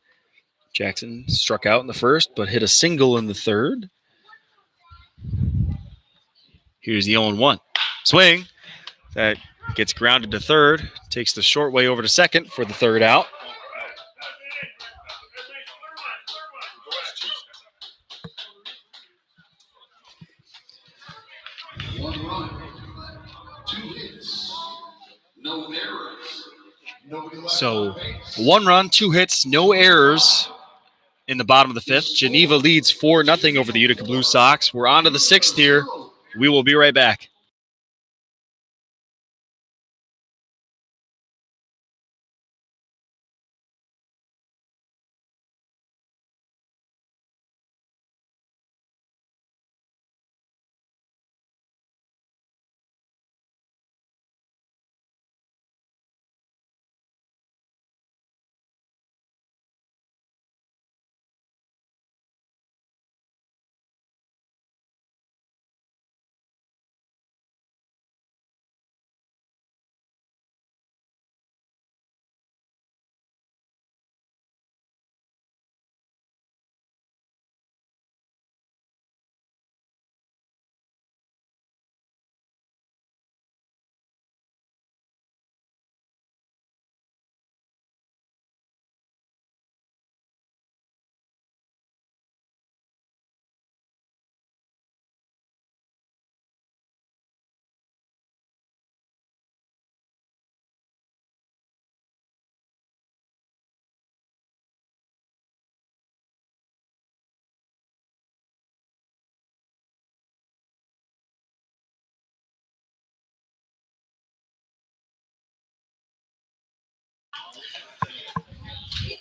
Jackson struck out in the first, but hit a single in the third. Here's the 0-1. Swing. That gets grounded to third. Takes the short way over to second for the third out. One run, 2 hits, no errors. Nobody left So on base. 1 run, 2 hits, no errors in the bottom of the fifth. Geneva leads 4-0 over the Utica Blue Sox. We're on to the sixth here. We will be right back.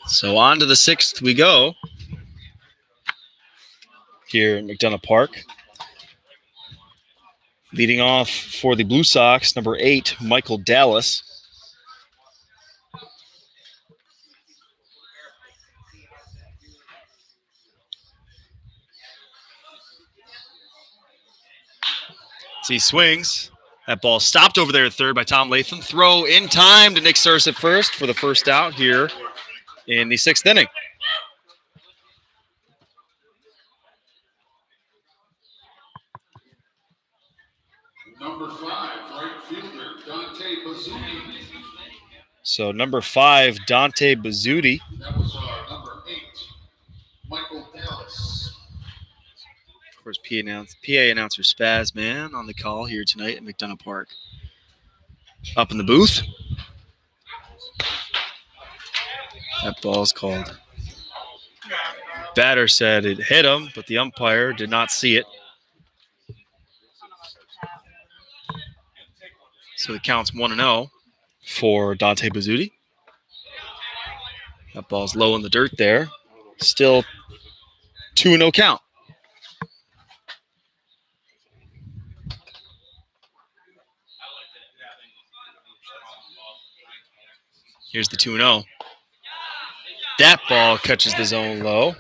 So on to the sixth we go here at McDonough Park. Leading off for the Blue Sox, number 8, Michael Dallas. As he swings, that ball stopped over there at third by Tom Latham. Throw in time to Nick Surs at first for the first out here in the sixth inning. Number 5, right fielder, Dante Bazzuti. So number 5, Dante Bazzuti. That was number 8, Michael Dallas. Of course, PA announcer Spaz Man on the call here tonight at McDonough Park. Up in the booth. That ball's called. Batter said it hit him, but the umpire did not see it. So it counts 1-0 for Dante Bazzuti. That ball's low in the dirt there. Still 2-0 count. Here's the 2-0. That ball catches the zone low.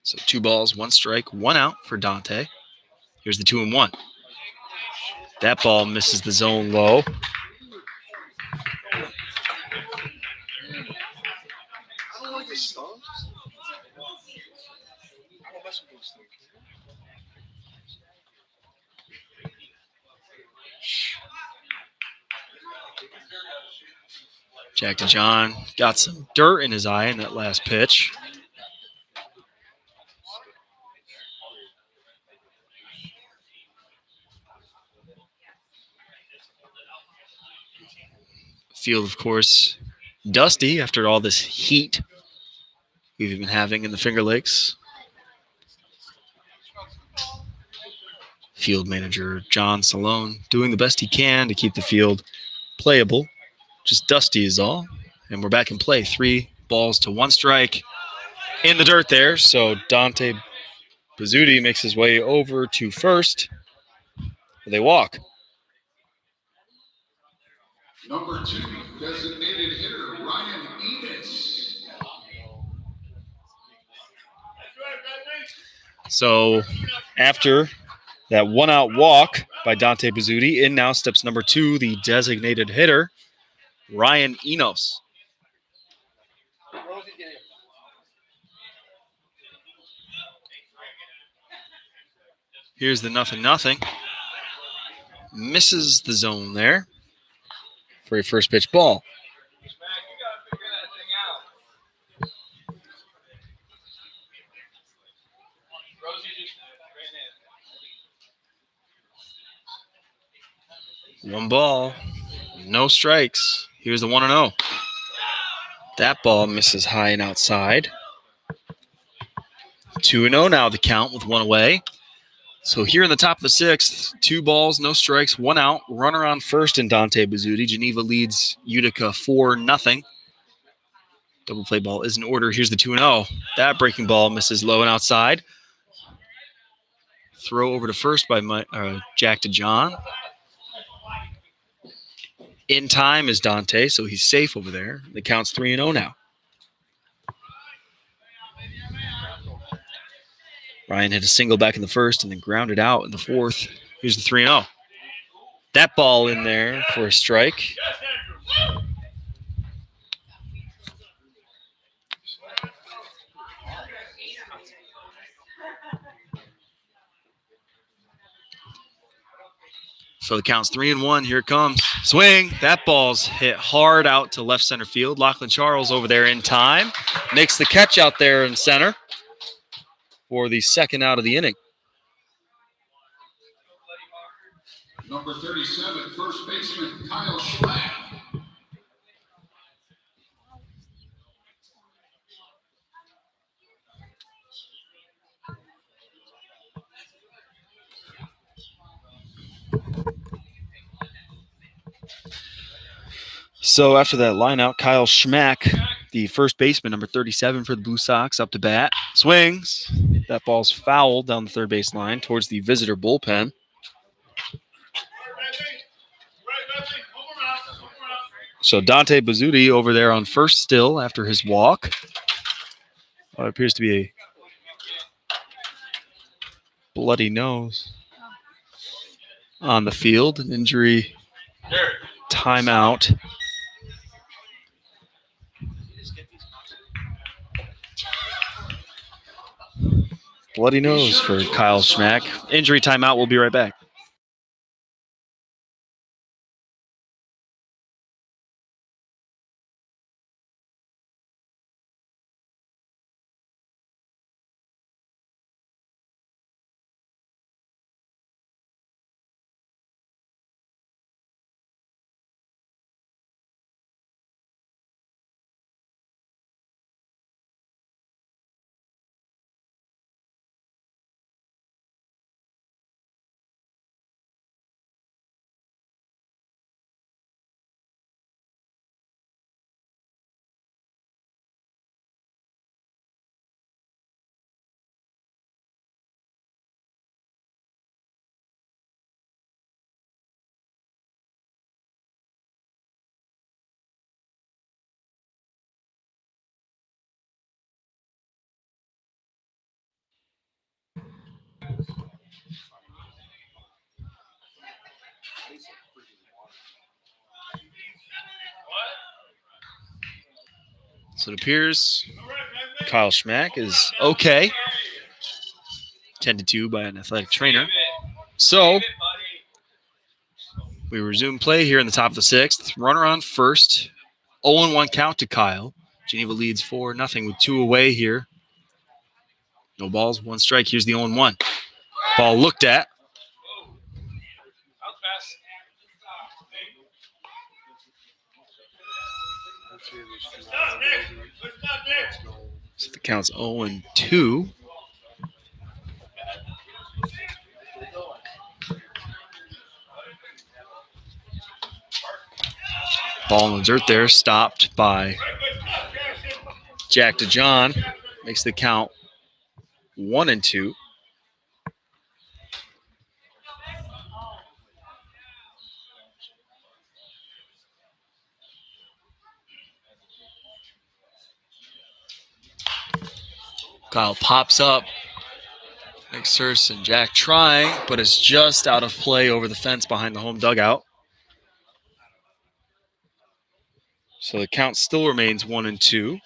So 2 balls, 1 strike, 1 out for Dante. Here's the 2-1. That ball misses the zone low. Jack DeJohn got some dirt in his eye in that last pitch. Field, of course, dusty after all this heat we've been having in the Finger Lakes. Field manager John Salone doing the best he can to keep the field playable. Just dusty is all. And we're back in play. 3 balls to 1 strike in the dirt there. So Dante Bazzuti makes his way over to first. They walk. Number 2, designated hitter, Ryan Enos. So after that 1-out walk by Dante Bazzuti, in now steps number 2, the designated hitter, Ryan Enos. Here's the 0-0. Misses the zone there for a first pitch ball. One ball, no strikes. Here's the 1-0. That ball misses high and outside. 2-0 now the count with 1 away. So here in the top of the 6th, 2 balls, no strikes, 1 out. Runner on first in Dante Bazzuti. Geneva leads Utica 4-0. Double play ball is in order. Here's the 2-0. That breaking ball misses low and outside. Throw over to first by Jack DeJohn. In time is Dante, so he's safe over there. The count's 3-0 now. Ryan hit a single back in the first and then grounded out in the 4th. Here's the 3-0. That ball in there for a strike. So the count's 3-1. Here it comes. Swing. That ball's hit hard out to left center field. Lachlan Charles over there in time. Makes the catch out there in center for the 2nd out of the inning. Number 37, first baseman, Kyle Schlatt. So after that line out, Kyle Schmack, the first baseman, number 37 for the Blue Sox, up to bat. Swings. That ball's fouled down the third base line towards the visitor bullpen. So Dante Bazzuti over there on first still after his walk. It appears to be a bloody nose on the field. An injury timeout. Bloody nose for Kyle Schmack. Injury timeout. We'll be right back. So it appears Kyle Schmack is okay. Tended to by an athletic trainer. So we resume play here in the top of the sixth. Runner on first. 0-1 count to Kyle. Geneva leads 4-0 with 2 away here. No balls, 1 strike. Here's the 0-1. Ball looked at. So the count's 0-2. Ball in the dirt there, stopped by Jack DeJohn. Makes the count 1-2. Kyle pops up. Makes Circe and Jack trying, but it's just out of play over the fence behind the home dugout. So the count still remains 1-2.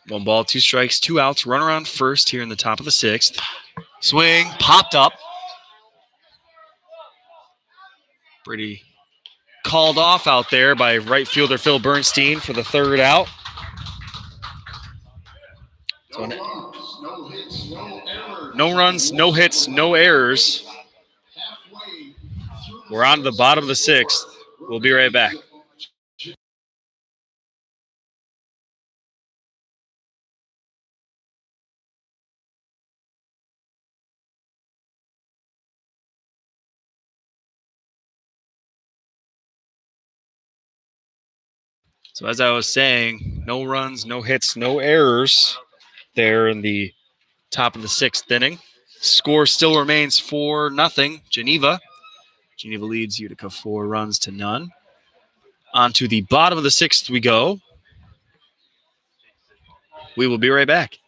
One ball, 2 strikes, 2 outs. Runner on first here in the top of the sixth. Swing, popped up. Pretty called off out there by right fielder Phil Bernstein for the third out. So no runs, no hits, no errors. We're on to the bottom of the sixth. We'll be right back. So as I was saying, no runs, no hits, no errors there in the top of the sixth inning. Score still remains 4-0 Geneva. Geneva leads Utica 4-0. On to the bottom of the sixth we go. We will be right back.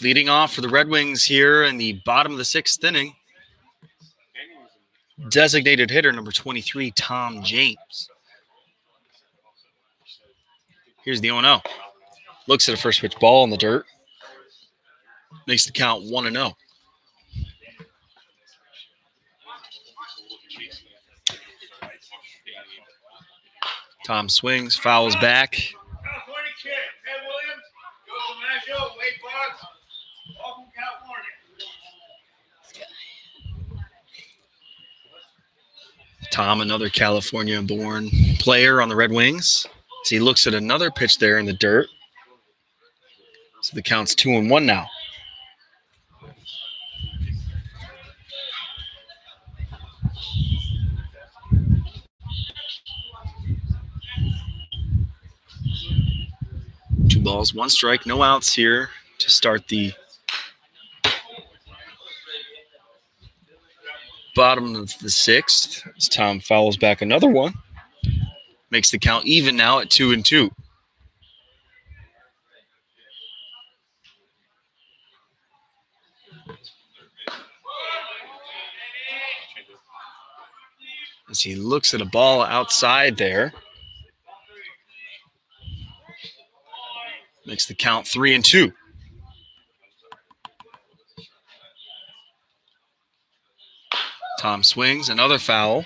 Leading off for the Red Wings here in the bottom of the sixth inning, designated hitter number 23, Tom James. Here's the 0-0. Looks at a first pitch ball in the dirt. Makes the count 1-0. Tom swings, fouls back. California kid, Ted Williams, goes to Nashville, Wake Forest, all from California. Tom, another California-born player on the Red Wings. So he looks at another pitch there in the dirt. So the count's 2-1 now. Two balls, one strike, no outs here to start the bottom of the sixth. As Tom fouls back another one. Makes the count even now at 2-2. As he looks at a ball outside there. Makes the count 3-2. Tom swings, another foul.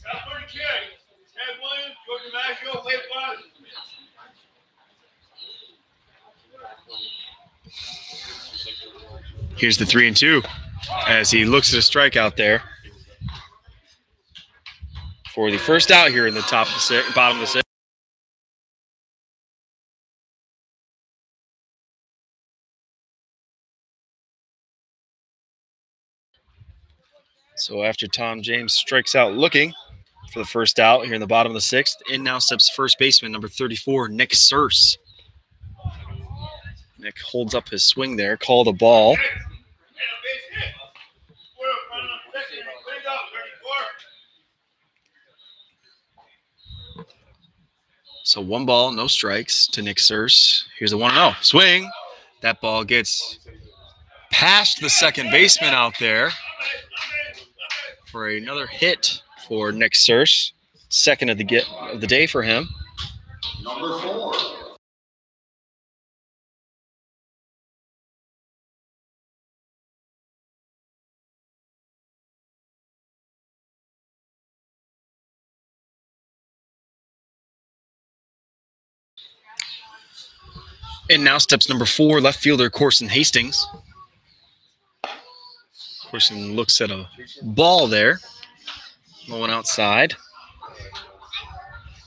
California kid, Ted Williams, goes to Nashville, Wake Forest. Here's the 3-2 as he looks at a strikeout there for the first out here in the top of the bottom of the sixth. So after Tom James strikes out looking for the first out here in the bottom of the sixth, in now steps first baseman number 34, Nick Surse. Nick holds up his swing there, called a ball. So 1 ball, no strikes to Nick Surse. Here's the 1-0. Swing. That ball gets past the second baseman out there for another hit for Nick Surse. Second of the day for him. Number 4. And now steps number 4, left fielder Corson Hastings. Corson looks at a ball there, going outside.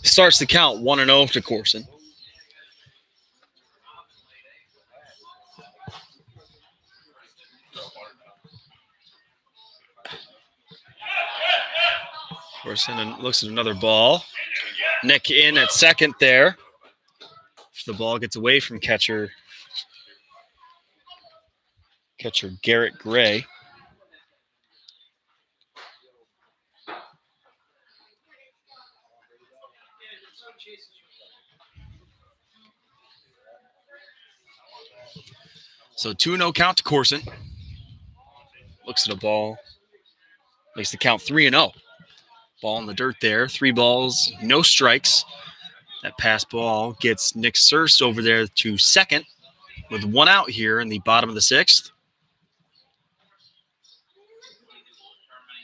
Starts the count 1-0 to Corson. Corson looks at another ball. Nick in at second there. The ball gets away from catcher Garrett Gray. So 2-0 count to Corson. Looks at a ball. Makes the count 3-0. Ball in the dirt there. 3 balls, no strikes. That pass ball gets Nick Surse over there to second with 1 out here in the bottom of the sixth.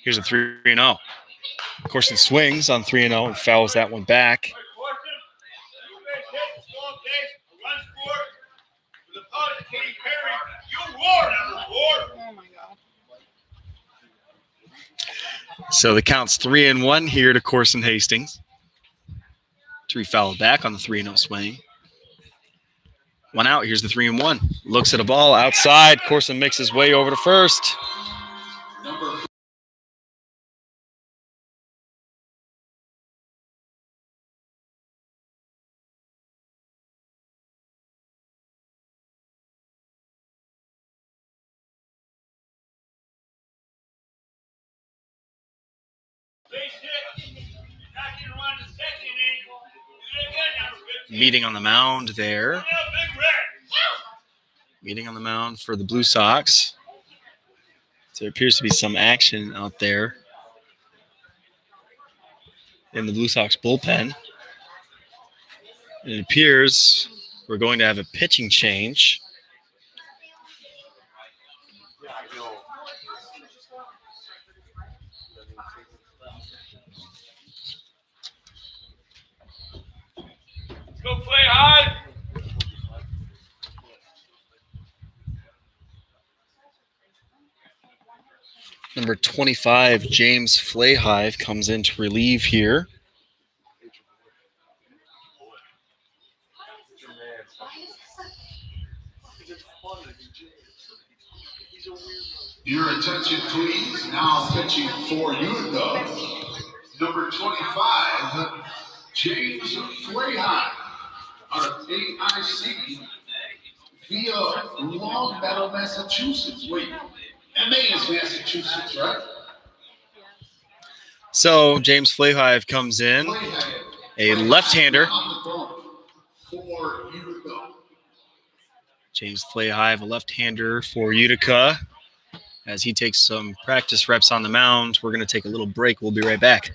Here's a 3-0. Corson swings on 3-0 and fouls that one back. Oh my God. So the count's 3-1 here to Corson Hastings. 3 fouled back on the 3-0 swing. 1 out. Here's the 3-1. Looks at a ball outside. Corson makes his way over to first. meeting on the mound there. Meeting on the mound for the Blue Sox. So there appears to be some action out there in the Blue Sox bullpen. It appears we're going to have a pitching change. Go play high. Number 25, James Flayhive, comes in to relieve here. Your attention, please. Now pitching for Utica, number 25, James Flayhigh, out of AIC via Long Meadow, Massachusetts. Wait, MA is Massachusetts, right? So James Flayhive comes in, a left-hander. On the bump for Utica. James Flayhive, a left-hander for Utica. As he takes some practice reps on the mound, we're going to take a little break. We'll be right back.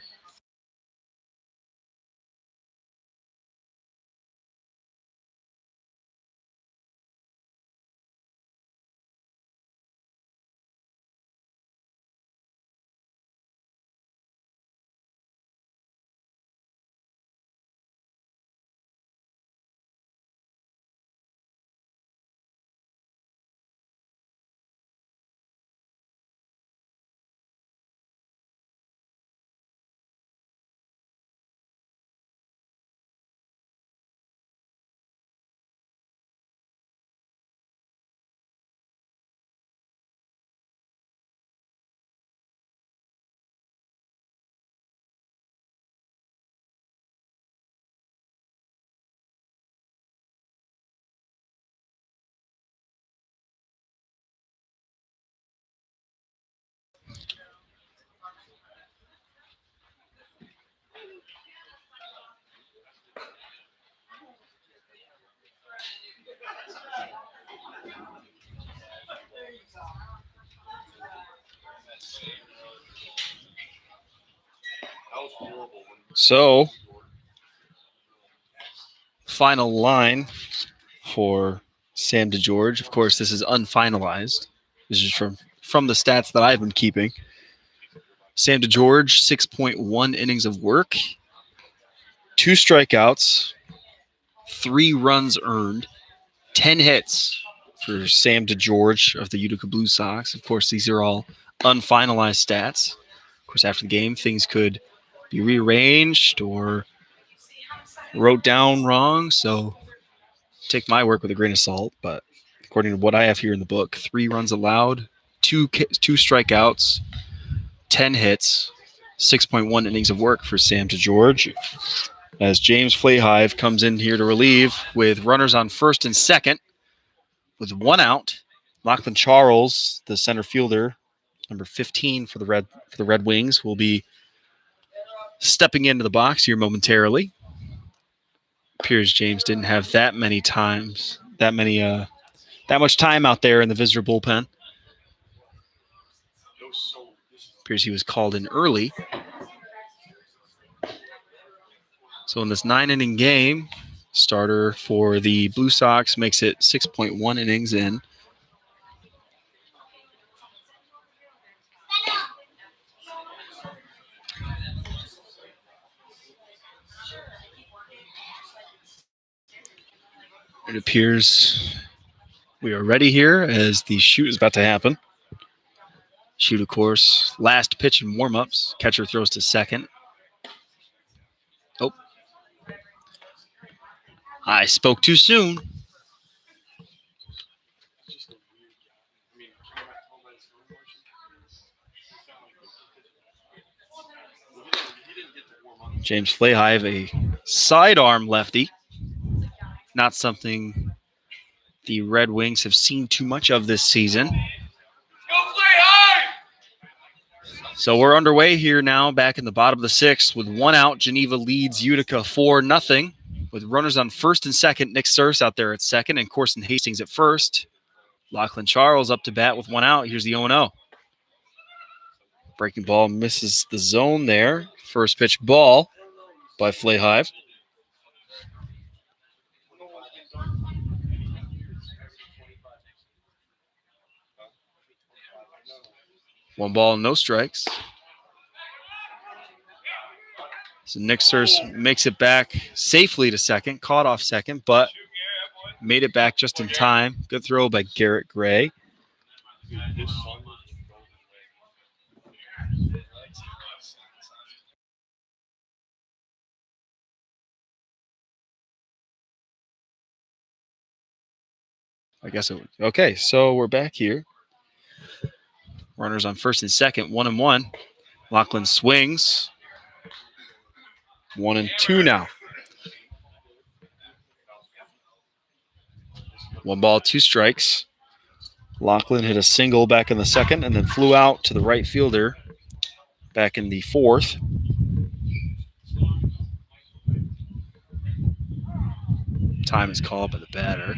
So, final line for Sam DeGeorge. Of course, this is unfinalized. This is from the stats that I've been keeping. Sam DeGeorge, 6.1 innings of work, 2 strikeouts, 3 runs earned, 10 hits for Sam DeGeorge of the Utica Blue Sox. Of course, these are all unfinalized stats. Of course, after the game, things could be rearranged or wrote down wrong, so take my work with a grain of salt. But according to what I have here in the book, 3 runs allowed, 2 strikeouts, 10 hits, 6.1 innings of work for Sam DeGeorge. As James Flayhive comes in here to relieve with runners on first and second, with 1 out. Lachlan Charles, the center fielder, number 15 for the Red Wings, will be stepping into the box here momentarily. Appears James didn't have that much time out there in the visitor bullpen. Appears he was called in early. So in this 9-inning game, starter for the Blue Sox makes it 6.1 innings in. It appears we are ready here as the shoot is about to happen. Shoot, of course, last pitch in warm-ups. Catcher throws to second. Oh. I spoke too soon. James Flayhive, a sidearm lefty. Not something the Red Wings have seen too much of this season. Go play high. So we're underway here now, back in the bottom of the 6th with 1 out. Geneva leads Utica 4-0. With runners on first and second, Nick Surse out there at second and Corson Hastings at first. Lachlan Charles up to bat with one out. Here's the 0-0. Breaking ball misses the zone there. First pitch ball by Flayhive. One ball, no strikes. So Nick Surse makes it back safely to second, caught off second, but made it back just in time. Good throw by Garrett Gray. I guess it. Okay, so we're back here. Runners on first and second, 1-1. Lachlan swings. 1-2 now. 1 ball, 2 strikes. Lachlan hit a single back in the second and then flew out to the right fielder back in the fourth. Time is called by the batter.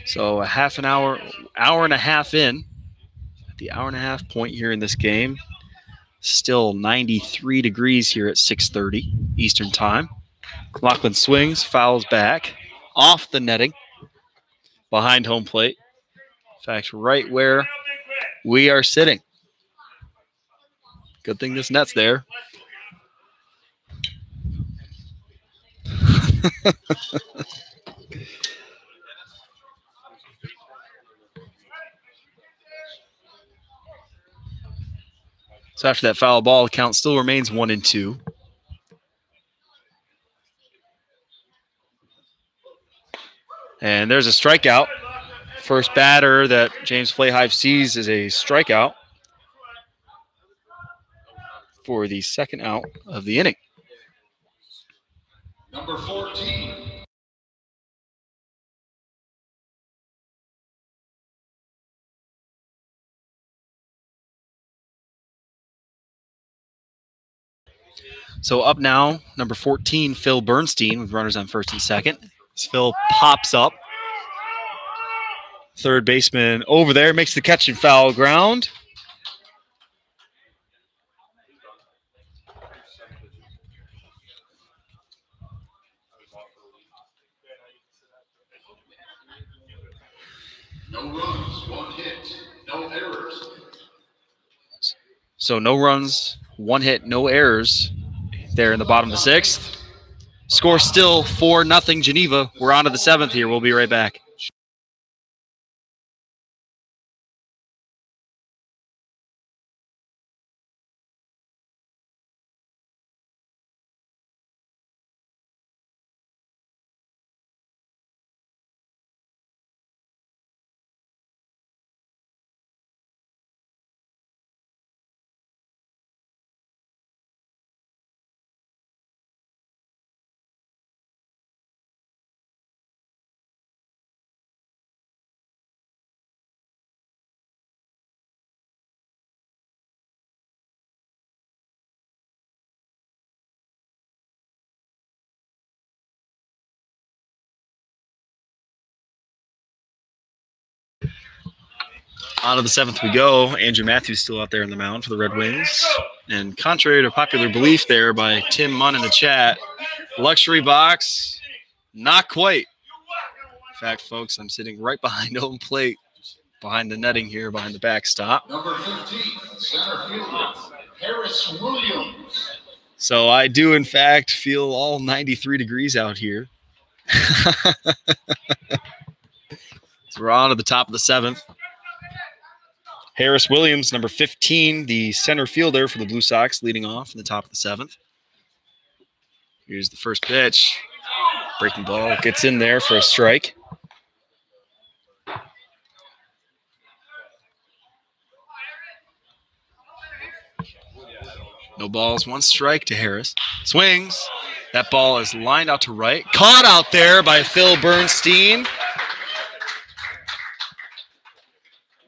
So a half an hour and a half in, at the hour and a half point here in this game. Still 93 degrees here at 6:30 Eastern Time. Lachlan swings, fouls back, off the netting, behind home plate. In fact, right where we are sitting. Good thing this net's there. So after that foul ball, the count still remains 1-2. And there's a strikeout. First batter that James Flayhive sees is a strikeout for the second out of the inning. Number 14. So up now, number 14, Phil Bernstein with runners on first and second. As Phil pops up. Third baseman over there makes the catch and foul ground. No runs, 1 hit, no errors. So no runs, 1 hit, no errors there in the bottom of the 6th. Score still 4-0 Geneva. We're on to the 7th here. We'll be right back. On to the 7th we go. Andrew Matthews still out there in the mound for the Red Wings. And contrary to popular belief there by Tim Munn in the chat, luxury box, not quite. In fact, folks, I'm sitting right behind home plate, behind the netting here, behind the backstop. Number 15, center fielder, Harris Williams. So I do, in fact, feel all 93 degrees out here. So we're on to the top of the 7th. Harris Williams, number 15, the center fielder for the Blue Sox, leading off in the top of the 7th. Here's the first pitch. Breaking ball gets in there for a strike. No balls, 1 strike to Harris. Swings. That ball is lined out to right. Caught out there by Phil Bernstein.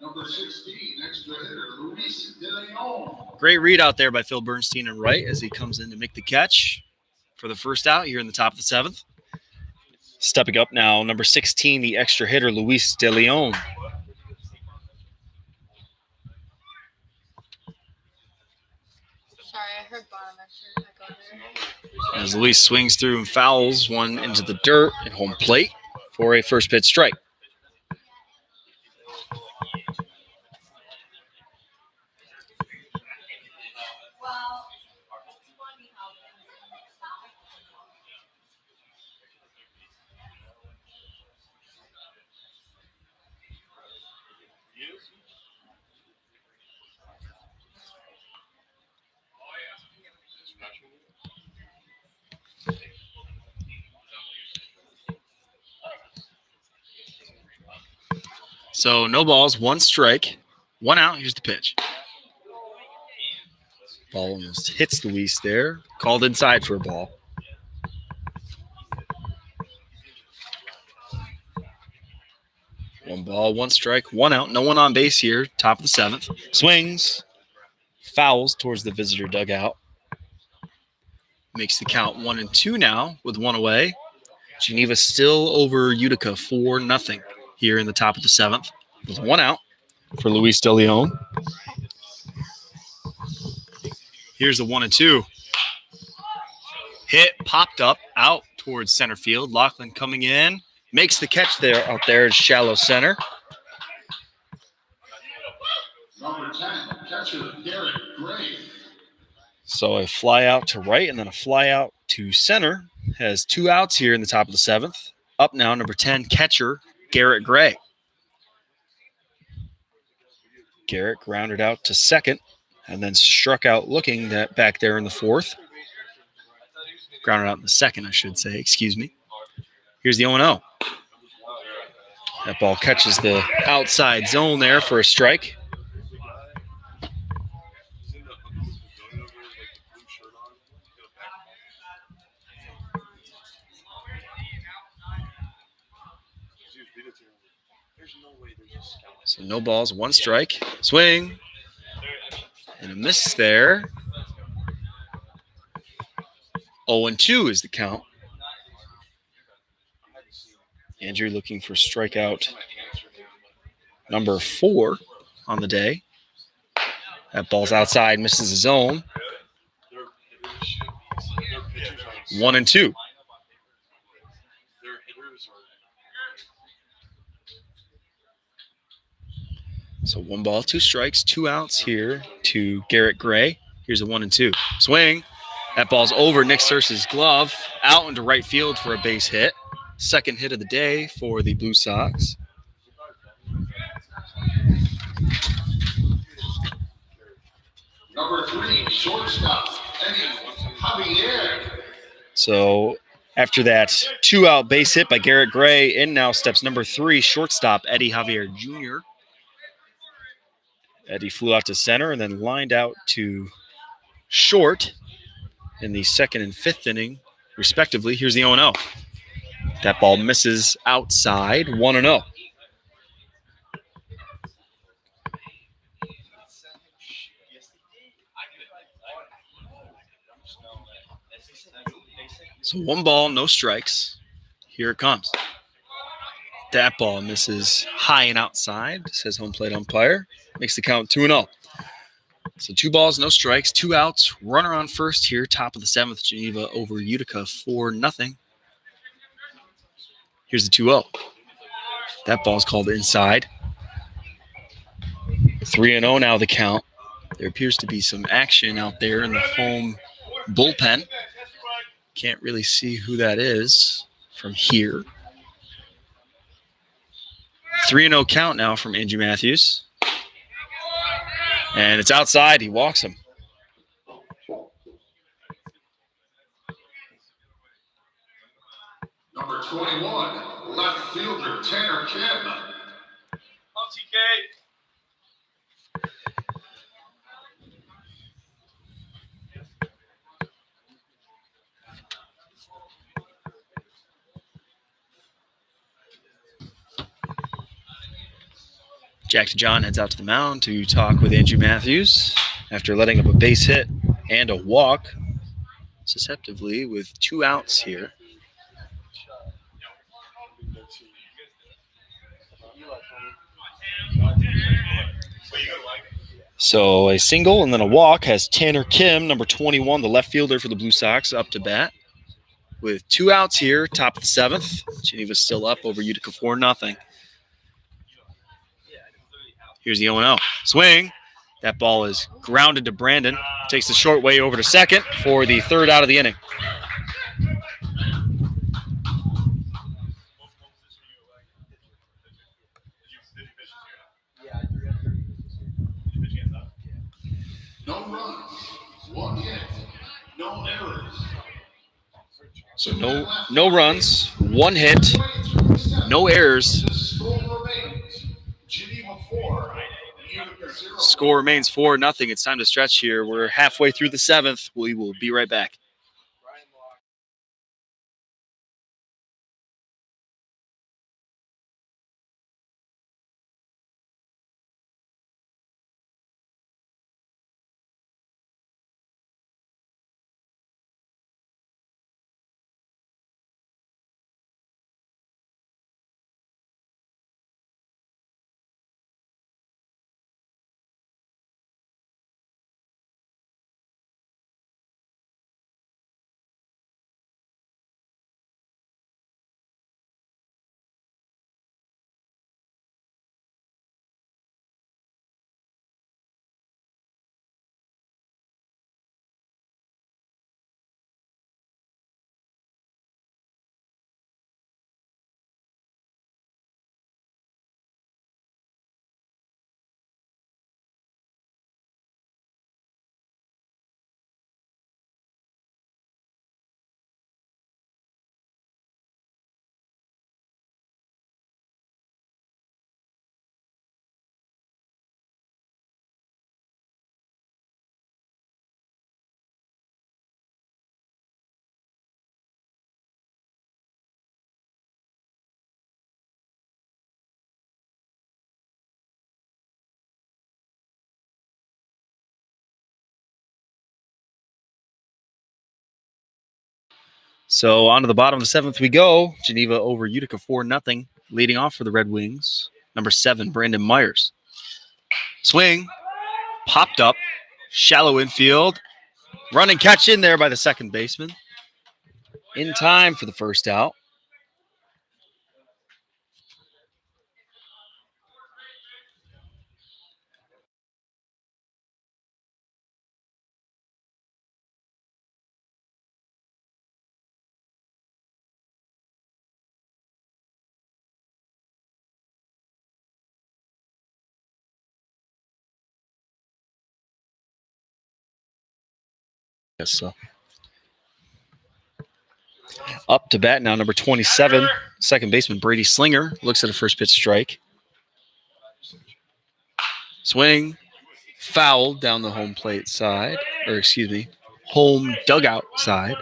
Number 16, extra hitter, Luis De Leon. Great read out there by Phil Bernstein and Wright as he comes in to make the catch for the first out here in the top of the 7th. Stepping up now, number 16, the extra hitter, Luis De Leon. Sorry, I heard bottom. I should go there. As Luis swings through and fouls one into the dirt at home plate for a first pitch strike. So no balls, 1 strike, 1 out. Here's the pitch. Ball almost hits Luis there. Called inside for a ball. One ball, 1 strike, 1 out. No one on base here. Top of the 7th. Swings. Fouls towards the visitor dugout. Makes the count 1-2 now with 1 away. Geneva still over Utica 4-0 here in the top of the 7th with 1 out for Luis De Leon. Here's the 1-2. Hit popped up out towards center field. Lachlan coming in. Makes the catch there out there at shallow center. Number 10, catcher Garrett Gray. So a fly out to right and then a fly out to center. Has 2 outs here in the top of the 7th. Up now, number 10, catcher Garrett Gray. Garrett grounded out to second and then struck out looking that back there in the 4th. Grounded out in the 2nd, I should say. Excuse me. Here's the 0-0. That ball catches the outside zone there for a strike. So no balls, 1 strike. Swing. And a miss there. 0-2 is the count. Andrew looking for strikeout number 4 on the day. That ball's outside, misses his zone. 1-2. So 1 ball, 2 strikes, 2 outs here to Garrett Gray. Here's a 1-2. Swing. That ball's over Nick Searce's glove, out into right field for a base hit. Second hit of the day for the Blue Sox. Number 3, shortstop Eddie Javier. So after that 2-out base hit by Garrett Gray, in now steps number 3, shortstop Eddie Javier Jr. Eddie flew out to center and then lined out to short in the 2nd and 5th inning, respectively. Here's the 0-0. That ball misses outside, 1-0. So 1 ball, no strikes. Here it comes. That ball misses high and outside, says home plate umpire. Makes the count 2-0. So 2 balls, no strikes, 2 outs. Runner on first here, top of the 7th. Geneva over Utica 4-0. Here's the 2-0. That ball's called inside. 3-0 now the count. There appears to be some action out there in the home bullpen. Can't really see who that is from here. 3-0 count now from Andrew Matthews. And it's outside. He walks him. Number 21, left fielder Tanner Kim. TK. Jack to John heads out to the mound to talk with Andrew Matthews. after letting up a base hit and a walk, susceptively with 2 outs here. So a single and then a walk has Tanner Kim, number 21, the left fielder for the Blue Sox, up to bat. With 2 outs here, top of the 7th. Geneva's still up over Utica 4-0. Here's the 0-0. Swing. That ball is grounded to Brandon. Takes the short way over to second for the 3rd out of the inning. No runs, 1 hit, no errors. So no runs, 1 hit, no errors. The score remains Geneva 4, Utica 0. Score remains 4-0. It's time to stretch here. We're halfway through the 7th. We will be right back. So on to the bottom of the 7th we go. Geneva over Utica 4-0. Leading off for the Red Wings, number 7, Brandon Myers. Swing. Popped up. Shallow infield. Run and catch in there by the second baseman. In time for the 1st out. Yes, so. Up to bat now, number 27, second baseman Brady Slinger. Looks at a first pitch strike. Swing. Foul down the home plate side. Or excuse me, home dugout side.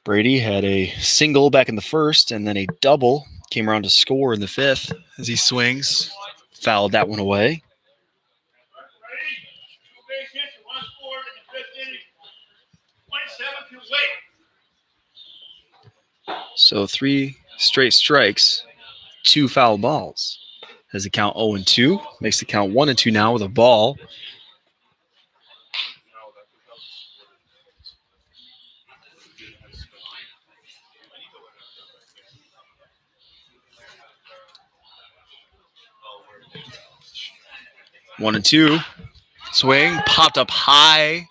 Brady had a single back in the 1st and then a double. Came around to score in the 5th as he swings. Fouled that one away. So 3 straight strikes, 2 foul balls. Has the count 0-2. Makes the count 1-2 now with a ball. One and two. Swing. Popped up high.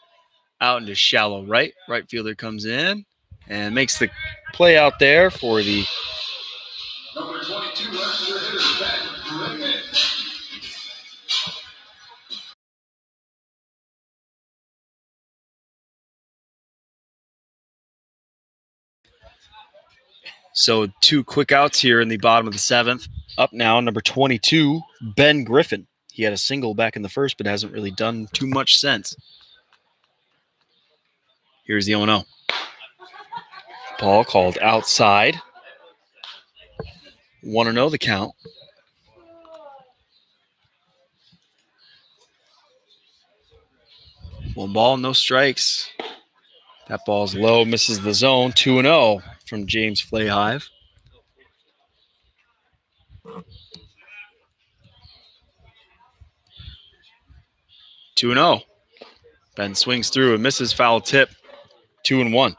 Out into shallow right. Right fielder comes in and makes the play out there for the Number 22 extra hitter, Ben Griffin. So 2 quick outs here in the bottom of the 7th. Up now, number 22, Ben Griffin. He had a single back in the 1st, but hasn't really done too much since. Here's the 0-0. Ball called outside. 1-0 the count. One ball, no strikes. That ball's low, misses the zone. 2-0 from James Flayhive. Two and 0. Ben swings through and misses, foul tip. 2-1.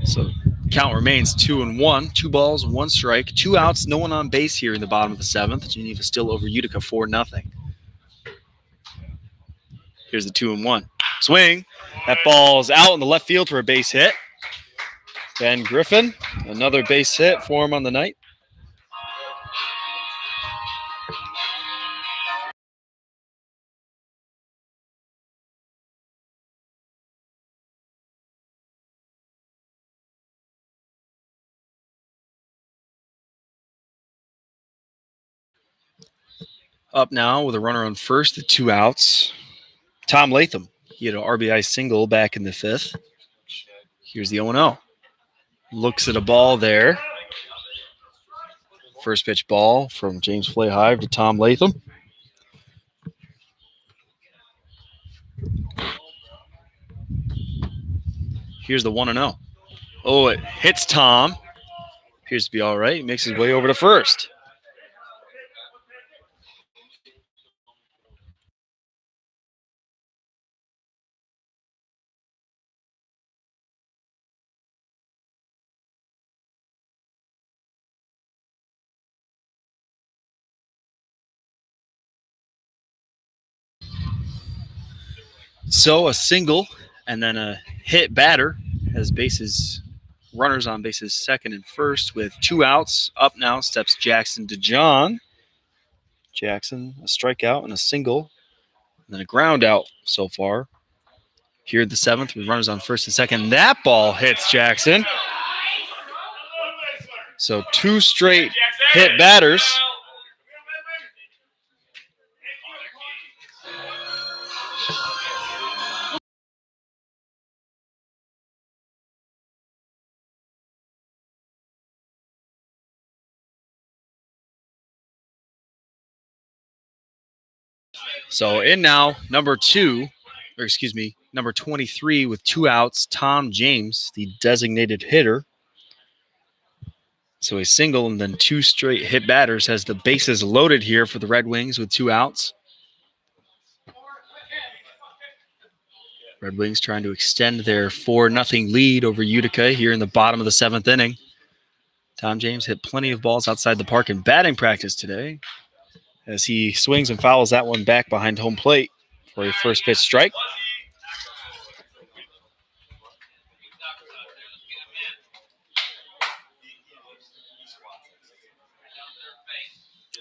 So count remains 2-1. 2 balls, 1 strike, 2 outs, no one on base here in the bottom of the 7th. Geneva still over Utica 4-0. Here's the 2-1. Swing. That ball's out in the left field for a base hit. Ben Griffin, another base hit for him on the night. Up now with a runner on first, the 2 outs. Tom Latham. He had an RBI single back in the 5th. Here's the 0-0. Looks at a ball there. First pitch ball from James Flayhive to Tom Latham. Here's the 1-0. Oh, it hits Tom. Appears to be all right. He makes his way over to first. So a single and then a hit batter has runners on bases second and first with 2 outs. Up now steps Jackson DeJohn. Jackson, a strikeout and a single, and then a ground out so far. Here at the 7th with runners on first and second. That ball hits Jackson. So 2 straight hit batters. So in now, number 23 with 2 outs, Tom James, the designated hitter. So a single and then 2 straight hit batters has the bases loaded here for the Red Wings with 2 outs. Red Wings trying to extend their 4-0 lead over Utica here in the bottom of the 7th inning. Tom James hit plenty of balls outside the park in batting practice today as he swings and fouls that one back behind home plate for a first pitch strike.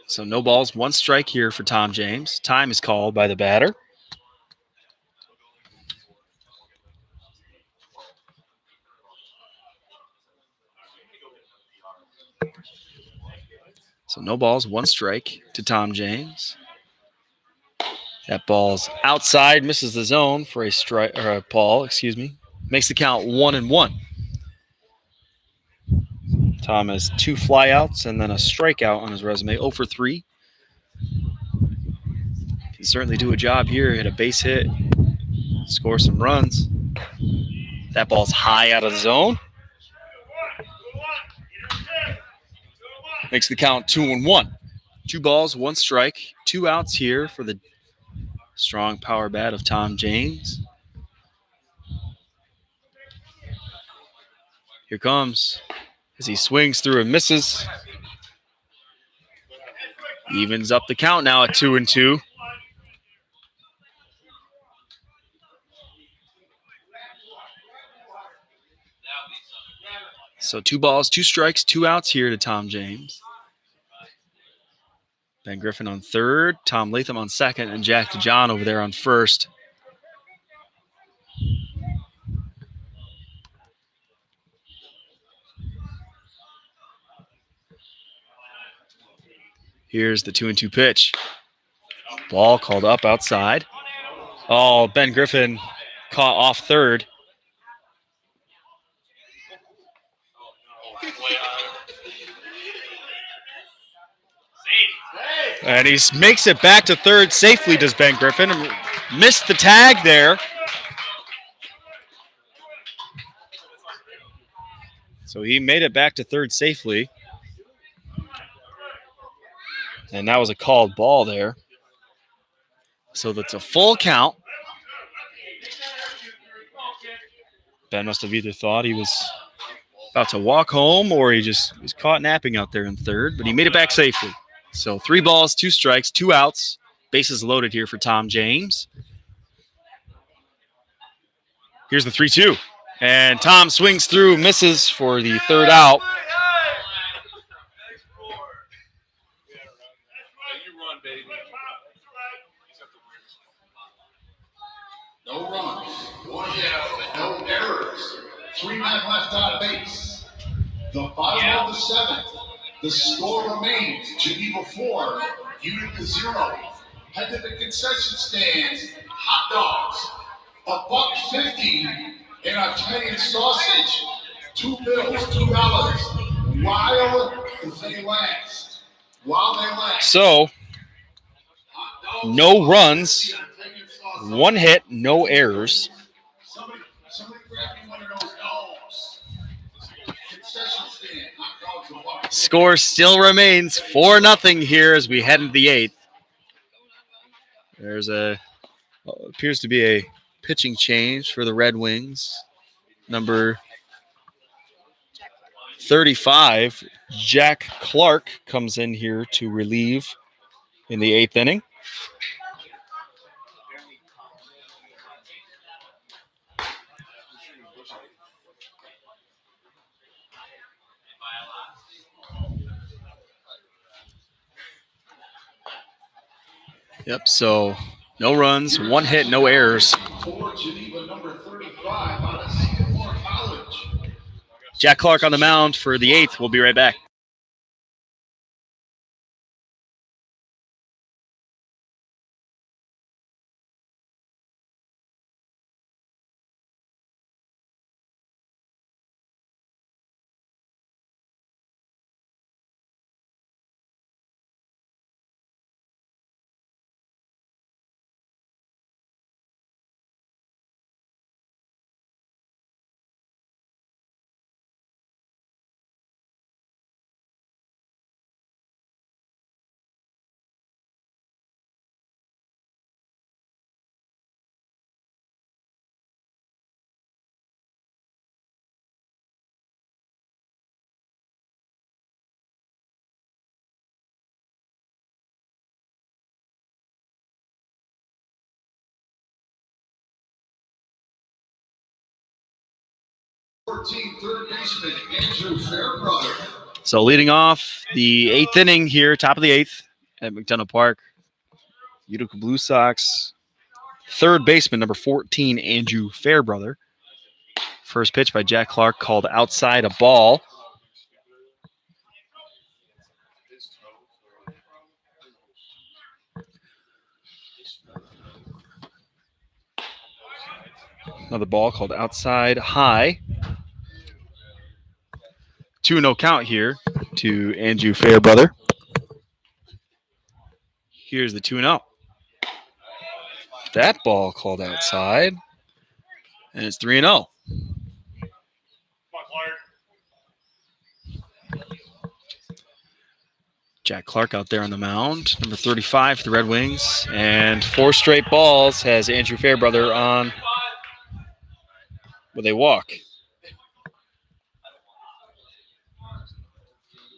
So no balls, 1 strike here for Tom James. Time is called by the batter. So no balls, 1 strike to Tom James. That ball's outside, misses the zone for a strike or a ball, Makes the count 1-1. Tom has 2 flyouts and then a strikeout on his resume, 0 for 3. Can certainly do a job here, hit a base hit, score some runs. That ball's high out of the zone. Makes the count 2-1. 2 balls, 1 strike, 2 outs here for the strong power bat of Tom James. Here comes as he swings through and misses. Evens up the count now at 2-2. So 2 balls, 2 strikes, 2 outs here to Tom James. Ben Griffin on third, Tom Latham on second, and Jack DeJohn over there on first. Here's the 2-2 pitch. Ball called up outside. Oh, Ben Griffin caught off third. And he makes it back to third safely, does Ben Griffin. Missed the tag there. So he made it back to third safely. And that was a called ball there. So that's a full count. Ben must have either thought he was about to walk home or he just was caught napping out there in third, but he made it back safely. So 3 balls, 2 strikes, 2 outs. Bases loaded here for Tom James. Here's the 3-2. And Tom swings through, misses for the third out. No runs, 1 hit, no errors. 3 men left on base. The bottom of the 7th. The score remains Geneva 4, Utica 0. Head to the concession stands. Hot dogs, $1.50, and a Italian sausage. 2 bills, $2. While they last. So, no runs, 1 hit, no errors. Somebody grab me one of those dogs. Concession stand. Hot dogs, $1.50. Score still remains 4-0 here as we head into the 8th. There's appears to be a pitching change for the Red Wings. Number 35, Jack Clark, comes in here to relieve in the 8th inning. Yep, so no runs, 1 hit, no errors. For Geneva, number 35, out of Singapore College. Jack Clark on the mound for the 8th. We'll be right back. Third baseman Andrew Fairbrother. So leading off the 8th inning here, top of the 8th at McDonough Park, Utica Blue Sox. Third baseman, number 14, Andrew Fairbrother. First pitch by Jack Clark called outside, a ball. Another ball called outside, high. 2-0 count here to Andrew Fairbrother. Here's the 2-0. That ball called outside. And it's 3-0. Jack Clark out there on the mound, number 35 for the Red Wings. And 4 straight balls has Andrew Fairbrother on where they walk.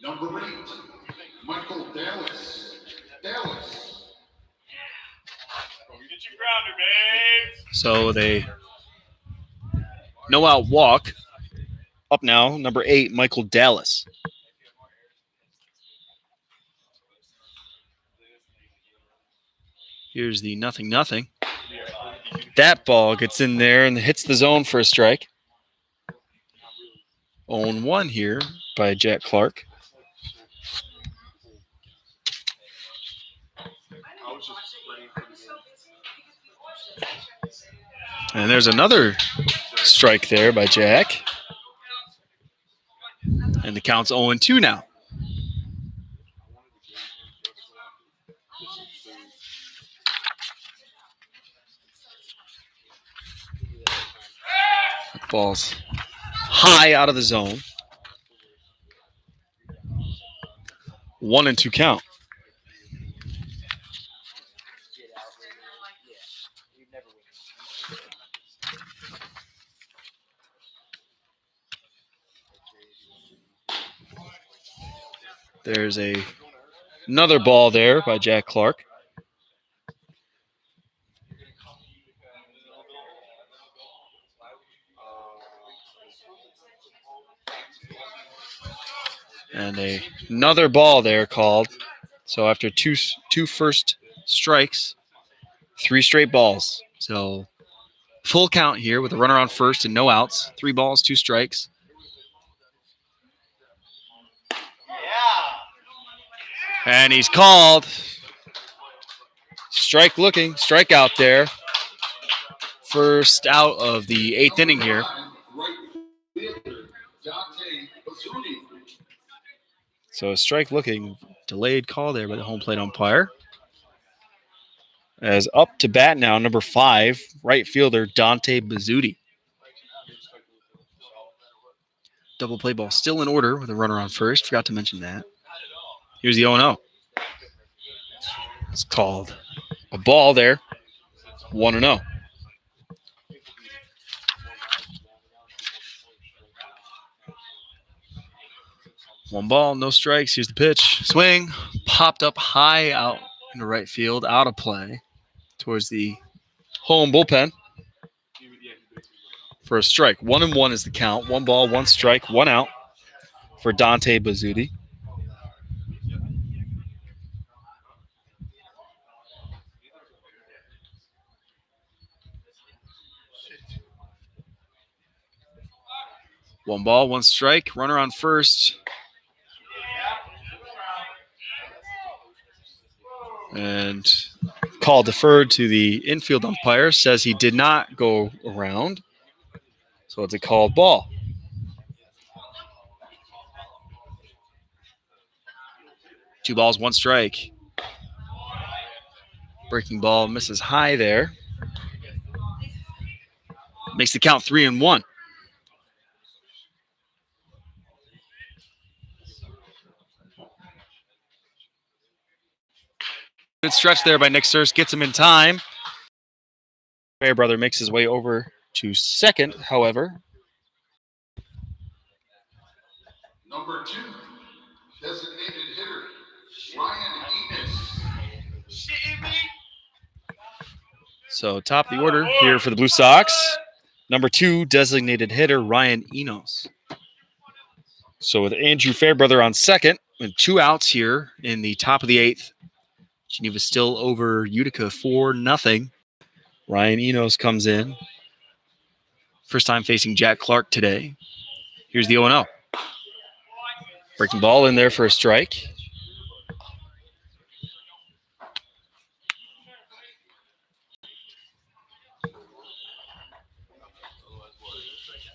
Number 8, Michael Dallas. So they no out walk. Up now, number 8, Michael Dallas. Here's the 0-0. That ball gets in there and hits the zone for a strike. 0-1 here by Jack Clark. And there's another strike there by Jack. And the count's 0-2 now. Ball's high out of the zone. 1-2 count. There's another ball there by Jack Clark. And another ball there called. So after two first strikes, 3 straight balls. So full count here with a runner on first and no outs. 3 balls, 2 strikes. And he's called. Strikeout there. First out of the 8th inning here. So a strike looking, delayed call there by the home plate umpire. As up to bat now, number 5, right fielder Dante Bizzuti. Double play ball still in order with a runner on first. Forgot to mention that. Here's the 0-0. It's called a ball there. 1-0. One ball, no strikes. Here's the pitch. Swing. Popped up high out in the right field. Out of play towards the home bullpen for a strike. 1-1 is the count. 1 ball, 1 strike, 1 out for Dante Bizzuti. One ball, 1 strike. Runner on first. And call deferred to the infield umpire. Says he did not go around. So it's a called ball. Two balls, 1 strike. Breaking ball misses high there. Makes the count 3-1. Good stretch there by Nick Surse. Gets him in time. Fairbrother makes his way over to second, however. Number 2, designated hitter, Ryan Enos. So top of the order here for the Blue Sox. Number 2, designated hitter, Ryan Enos. So with Andrew Fairbrother on second and 2 outs here in the top of the 8th. Geneva still over Utica 4-0. Ryan Enos comes in. First time facing Jack Clark today. Here's the 0-0. Breaking ball in there for a strike.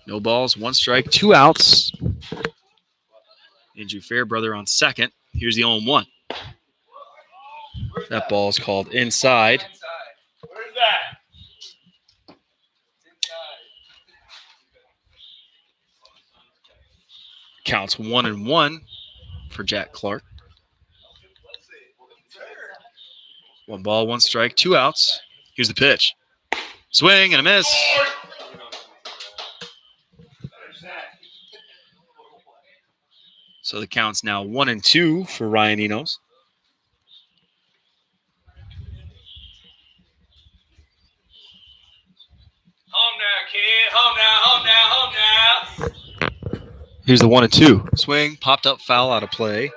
No balls, 1 strike, 2 outs. Andrew Fairbrother on second. Here's the 0-1. That ball is called inside. Where's that? Counts 1-1 for Jack Clark. 1 ball, 1 strike, 2 outs. Here's the pitch. Swing and a miss. So the count's now 1-2 for Ryan Enos. Home now, kid. Home now, home now, home now. Here's the 1-2. Swing, popped up, foul out of play.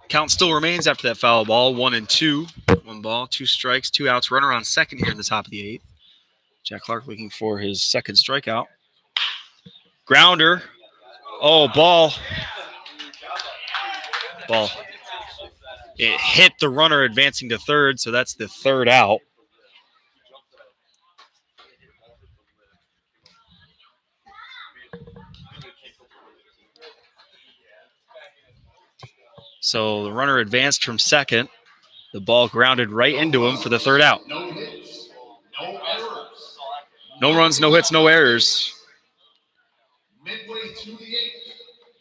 Count still remains after that foul ball. 1-2. 1 ball, 2 strikes, 2 outs. Runner on second here in the top of the 8th. Jack Clark looking for his second strikeout. Grounder. Oh, ball. Ball. It hit the runner advancing to third, so that's the 3rd out. So the runner advanced from second. The ball grounded right into him for the third out. No hits, no errors. No runs, no hits, no errors. Midway through the eighth,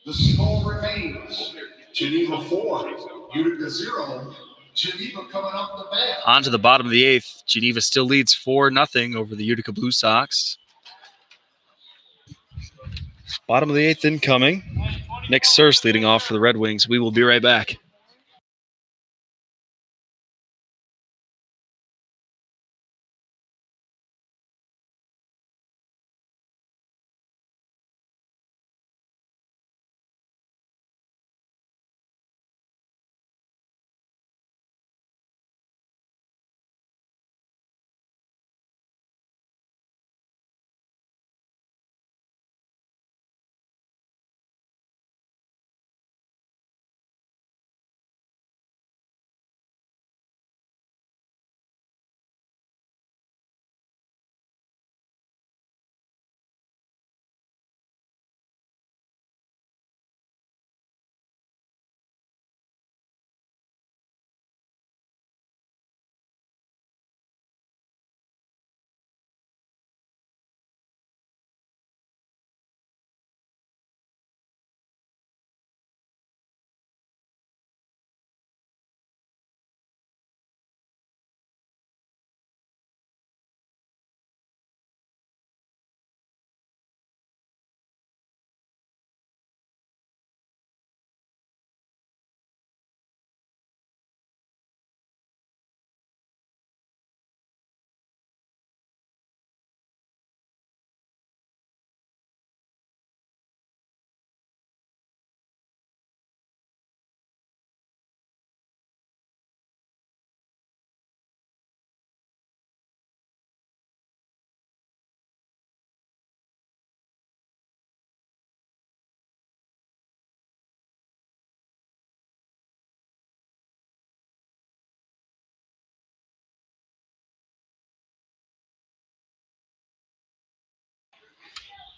the score remains Geneva 4, Utica 0. Geneva coming up the bat. On to the bottom of the eighth. Geneva still leads 4-0 over the Utica Blue Sox. Bottom of the eighth incoming. Nick Surse leading off for the Red Wings. We will be right back.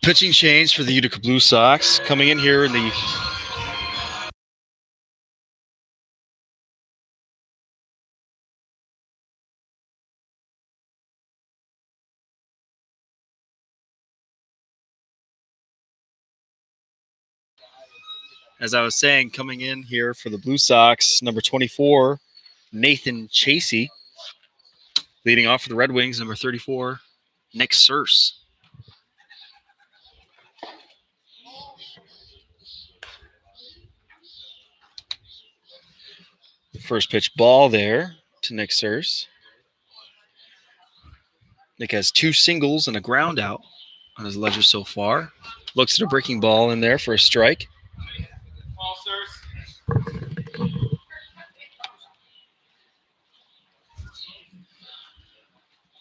Pitching change for the Utica Blue Sox. Coming in here in the as I was saying, coming in here for the Blue Sox, number 24, Nathan Chasey. Leading off for the Red Wings, number 34, Nick Surse. First pitch ball there to Nick Surse. Nick has 2 singles and a ground out on his ledger so far. Looks at a breaking ball in there for a strike.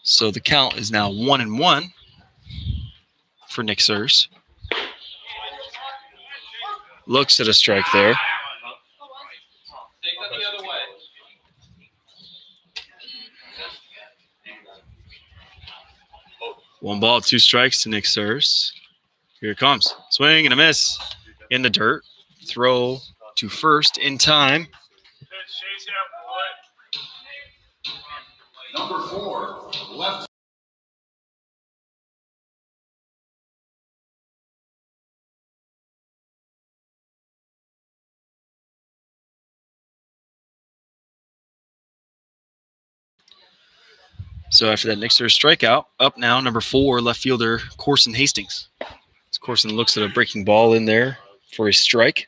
So the count is now 1-1 for Nick Surse. Looks at a strike there. One ball, 2 strikes to Nick Surse. Here it comes. Swing and a miss in the dirt. Throw to first in time. Number 4, left. So after that Nick Surse strikeout, up now number 4, left fielder Corson Hastings. As Corson looks at a breaking ball in there for a strike.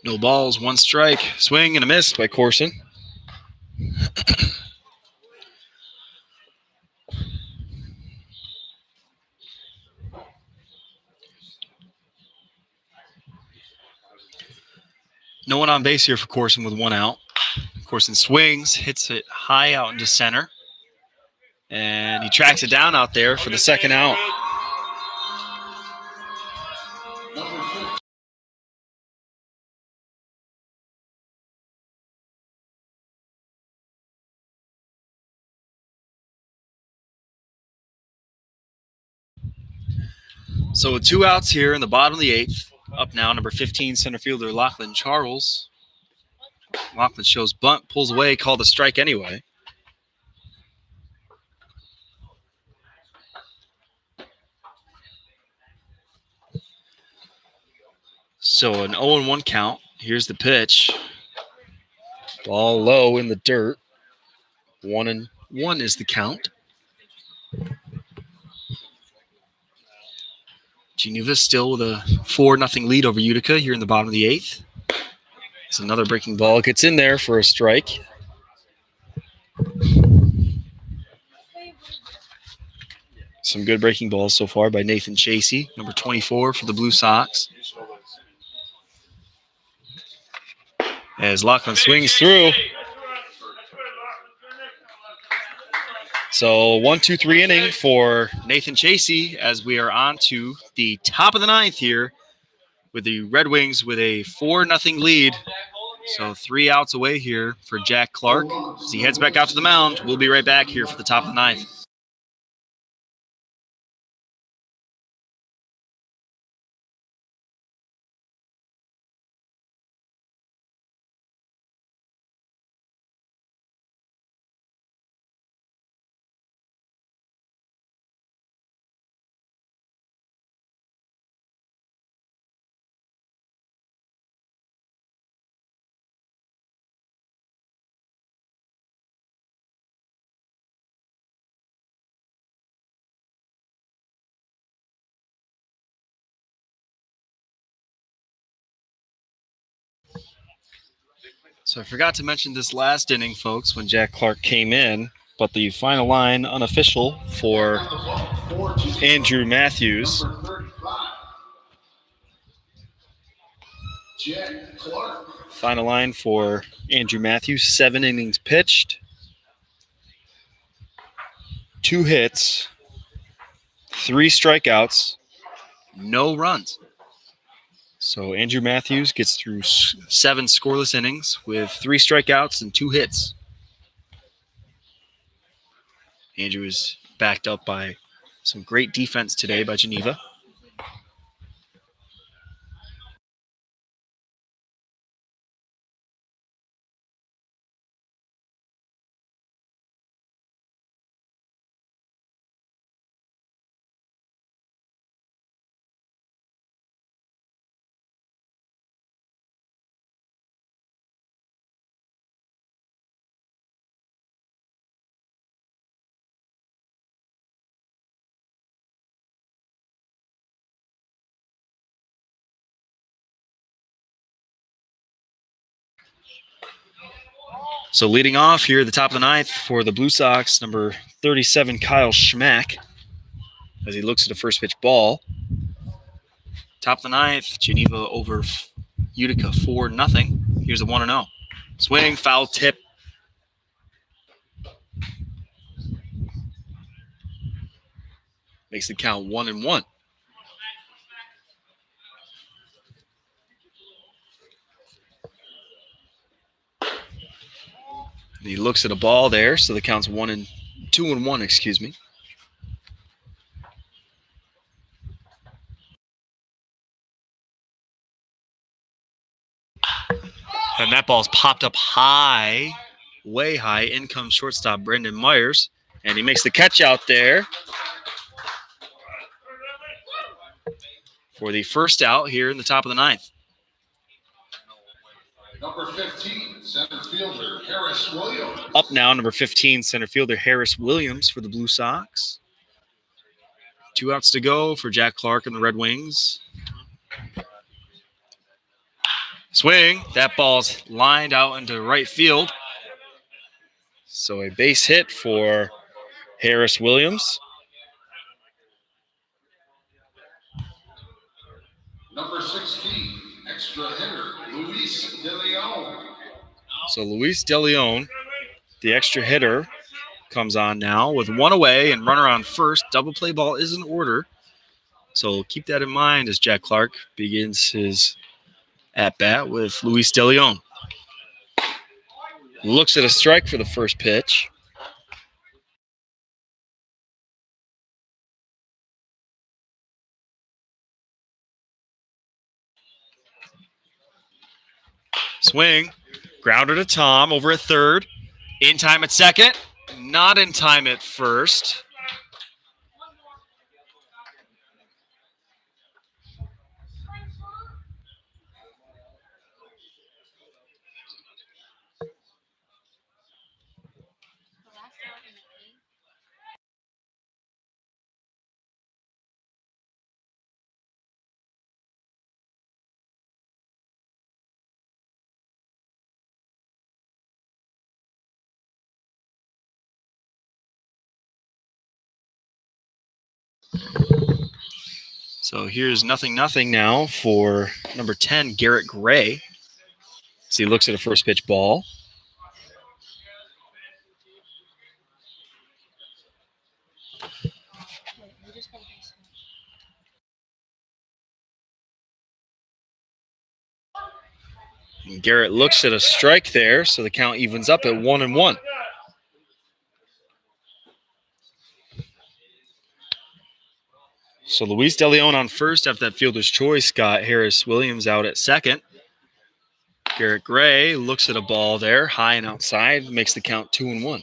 No balls, 1 strike. Swing and a miss by Corson. No one on base here for Corson with 1 out. Corson swings, hits it high out into center. And he tracks it down out there for the second out. So with 2 outs here in the bottom of the 8th, up now, number 15 center fielder Lachlan Charles. Lachlan shows bunt, pulls away, called a strike anyway. So an 0-1 count. Here's the pitch. Ball low in the dirt. 1-1 is the count. Geneva still with a 4-0 lead over Utica here in the bottom of the 8th. It's another breaking ball. Gets in there for a strike. Some good breaking balls so far by Nathan Chasey, number 24 for the Blue Sox. As Lachlan swings through. So 1, 2, 3 inning for Nathan Chasey as we are on to the top of the 9th here with the Red Wings with a 4-0 lead. So 3 outs away here for Jack Clark as he heads back out to the mound. We'll be right back here for the top of the 9th. So I forgot to mention this last inning, folks, when Jack Clark came in, but the final line unofficial for Andrew Matthews. Final line for Andrew Matthews, 7 innings pitched, 2 hits, 3 strikeouts, no runs. So Andrew Matthews gets through 7 scoreless innings with 3 strikeouts and 2 hits. Andrew is backed up by some great defense today by Geneva. So leading off here at the top of the 9th for the Blue Sox, number 37, Kyle Schmack, as he looks at a first pitch ball. Top of the 9th, Geneva over Utica 4-0. Here's a 1-0. Swing, foul tip. Makes the count 1-1. And he looks at a ball there, so the count's 2-1, excuse me. And that ball's popped up high, way high. In comes shortstop Brendan Myers, and he makes the catch out there for the first out here in the top of the 9th. Number 15, center fielder Harris Williams. Up now, number 15, center fielder Harris Williams for the Blue Sox. 2 outs to go for Jack Clark and the Red Wings. Swing. That ball's lined out into right field. So a base hit for Harris Williams. Number 16, extra hitter Luis De Leon. So Luis De Leon, the extra hitter, comes on now with 1 away and runner on first. Double play ball is in order. So keep that in mind as Jack Clark begins his at-bat with Luis De Leon. Looks at a strike for the first pitch. Swing. Grounder to Tom over at third. In time at second. Not in time at first. The last out in the eighth. So here's 0-0 now for number 10, Garrett Gray. As he looks at a first pitch ball. Wait, we just got a base hit. And Garrett looks at a strike there, so the count evens up at 1-1. So Luis De Leon on first after that fielder's choice got Harris Williams out at second. Garrett Gray looks at a ball there, high and outside, makes the count 2-1.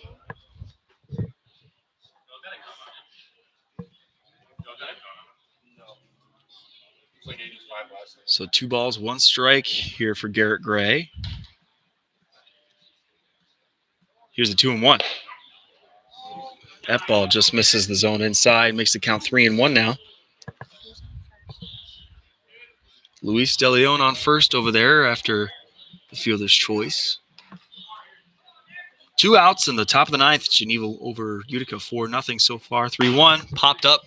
So 2 balls, 1 strike here for Garrett Gray. Here's a 2-1. That ball just misses the zone inside, makes the count 3-1 now. Luis De Leon on first over there after the fielder's choice. 2 outs in the top of the ninth. Geneva over Utica 4-0 so far. 3-1. Popped up.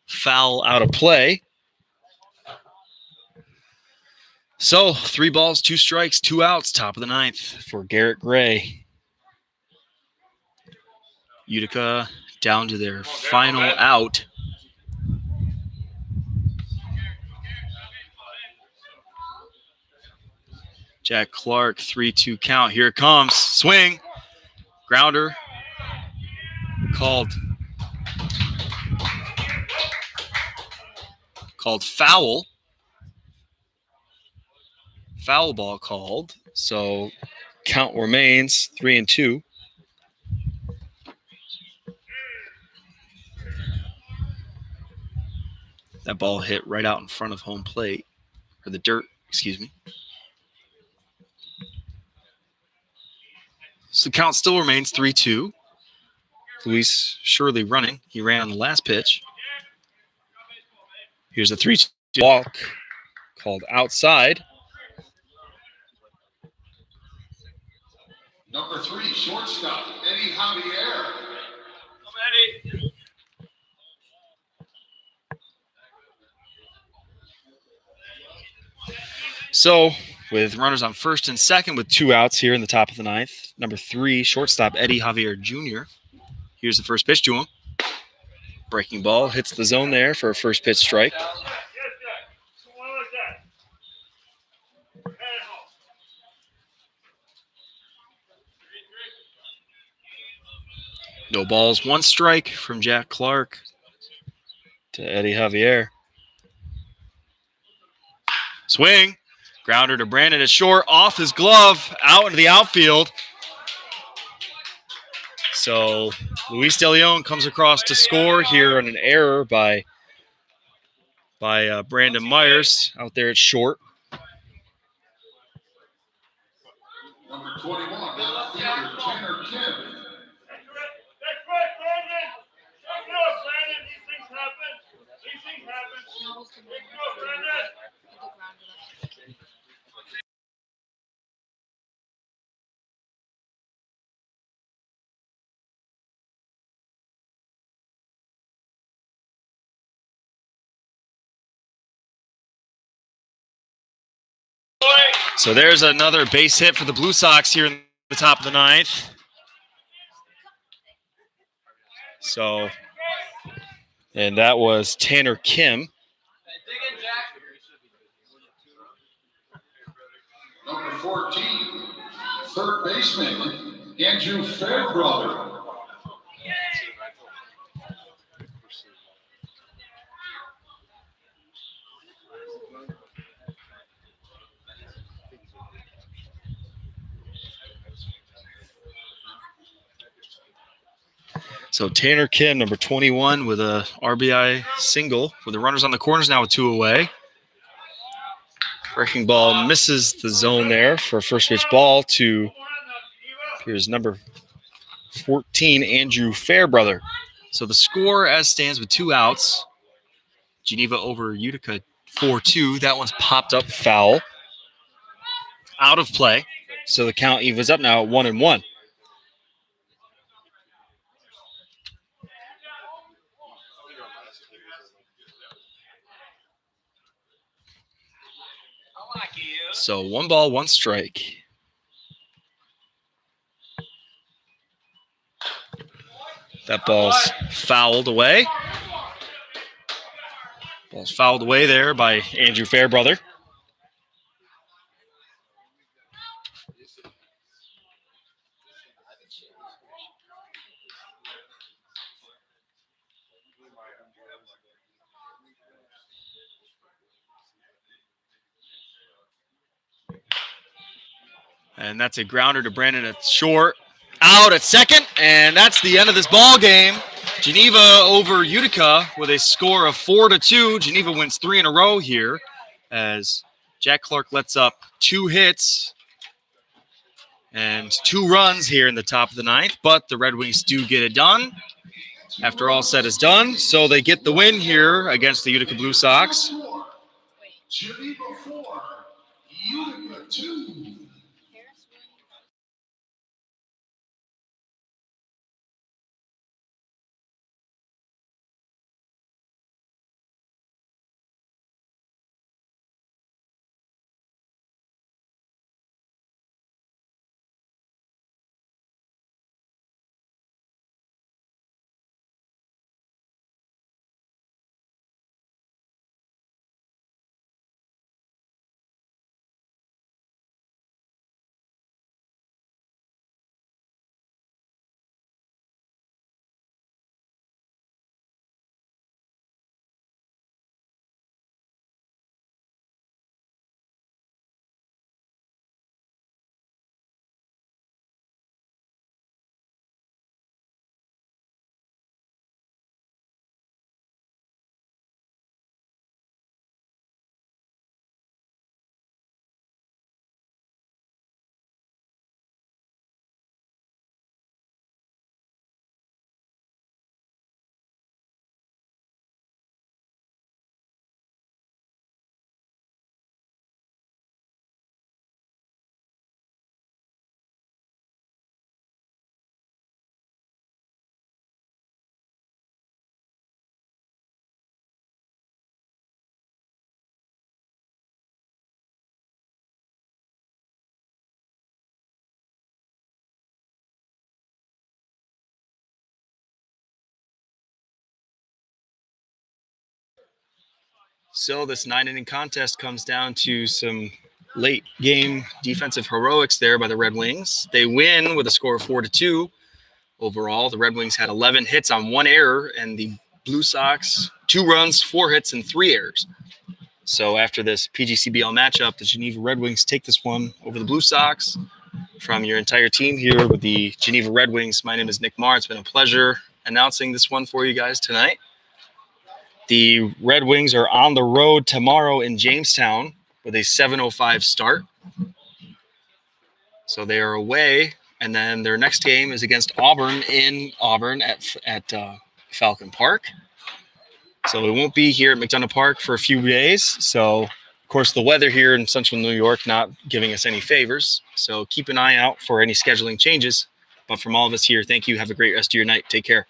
Foul out of play. So 3 balls, 2 strikes, 2 outs. Top of the ninth for Garrett Gray. Utica down to their final out. Jack Clark, 3-2 count. Here it comes. Swing. Grounder. Called foul. Foul ball called. So count remains 3-2. That ball hit right out in front of home plate. Or the dirt, excuse me. So the count still remains 3-2. Luis Shirley running. He ran on the last pitch. Here's a 3-2 walk called outside. Number 3, shortstop, Eddie Javier. Eddie. So with runners on first and second with 2 outs here in the top of the ninth, number 3, shortstop Eddie Javier Jr. Here's the first pitch to him. Breaking ball hits the zone there for a first pitch strike. No balls, 1 strike from Jack Clark to Eddie Javier. Swing. Grounder to Brandon at short, off his glove, out into the outfield. So Luis De Leon comes across to score here on an error by Brandon Myers out there at short. Number 21, outfielder Tanner Kim. That was the moment of the ground left. So there's another base hit for the Blue Sox here in the top of the ninth. So, and that was Tanner Kim. Number 14, third baseman, Andrew Fairbrother. So Tanner Kim, number 21, with a RBI single. With the runners on the corners now with 2 away. Breaking ball misses the zone there for a first pitch ball to, here's number 14, Andrew Fairbrother. So the score as stands with 2 outs. Geneva over Utica 4-2. That one's popped up foul. Out of play. So the count evens up now at 1-1. So 1 ball, 1 strike. That ball's fouled away. Ball's fouled away there by Andrew Fairbrother. And that's a grounder to Brandon at short. Out at second, and that's the end of this ball game. Geneva over Utica with a score of 4-2. Geneva wins 3 in a row here as Jack Clark lets up 2 hits and 2 runs here in the top of the 9th, but the Red Wings do get it done after all said is done. So they get the win here against the Utica Blue Sox. Geneva 4, Utica 2. So this 9-inning contest comes down to some late game defensive heroics there by the Red Wings. They win with a score of 4-2. Overall, the Red Wings had 11 hits on 1 error, and the Blue Sox 2 runs, 4 hits, and 3 errors. So after this PGCBL matchup, the Geneva Red Wings take this one over the Blue Sox. From your entire team here with the Geneva Red Wings, my name is Nick Marr. It's been a pleasure announcing this one for you guys tonight. The Red Wings are on the road tomorrow in Jamestown with a 7:05 start. So they are away, and then their next game is against Auburn in Auburn at Falcon Park. So we won't be here at McDonough Park for a few days. So, of course, the weather here in central New York not giving us any favors. So keep an eye out for any scheduling changes. But from all of us here, thank you. Have a great rest of your night. Take care.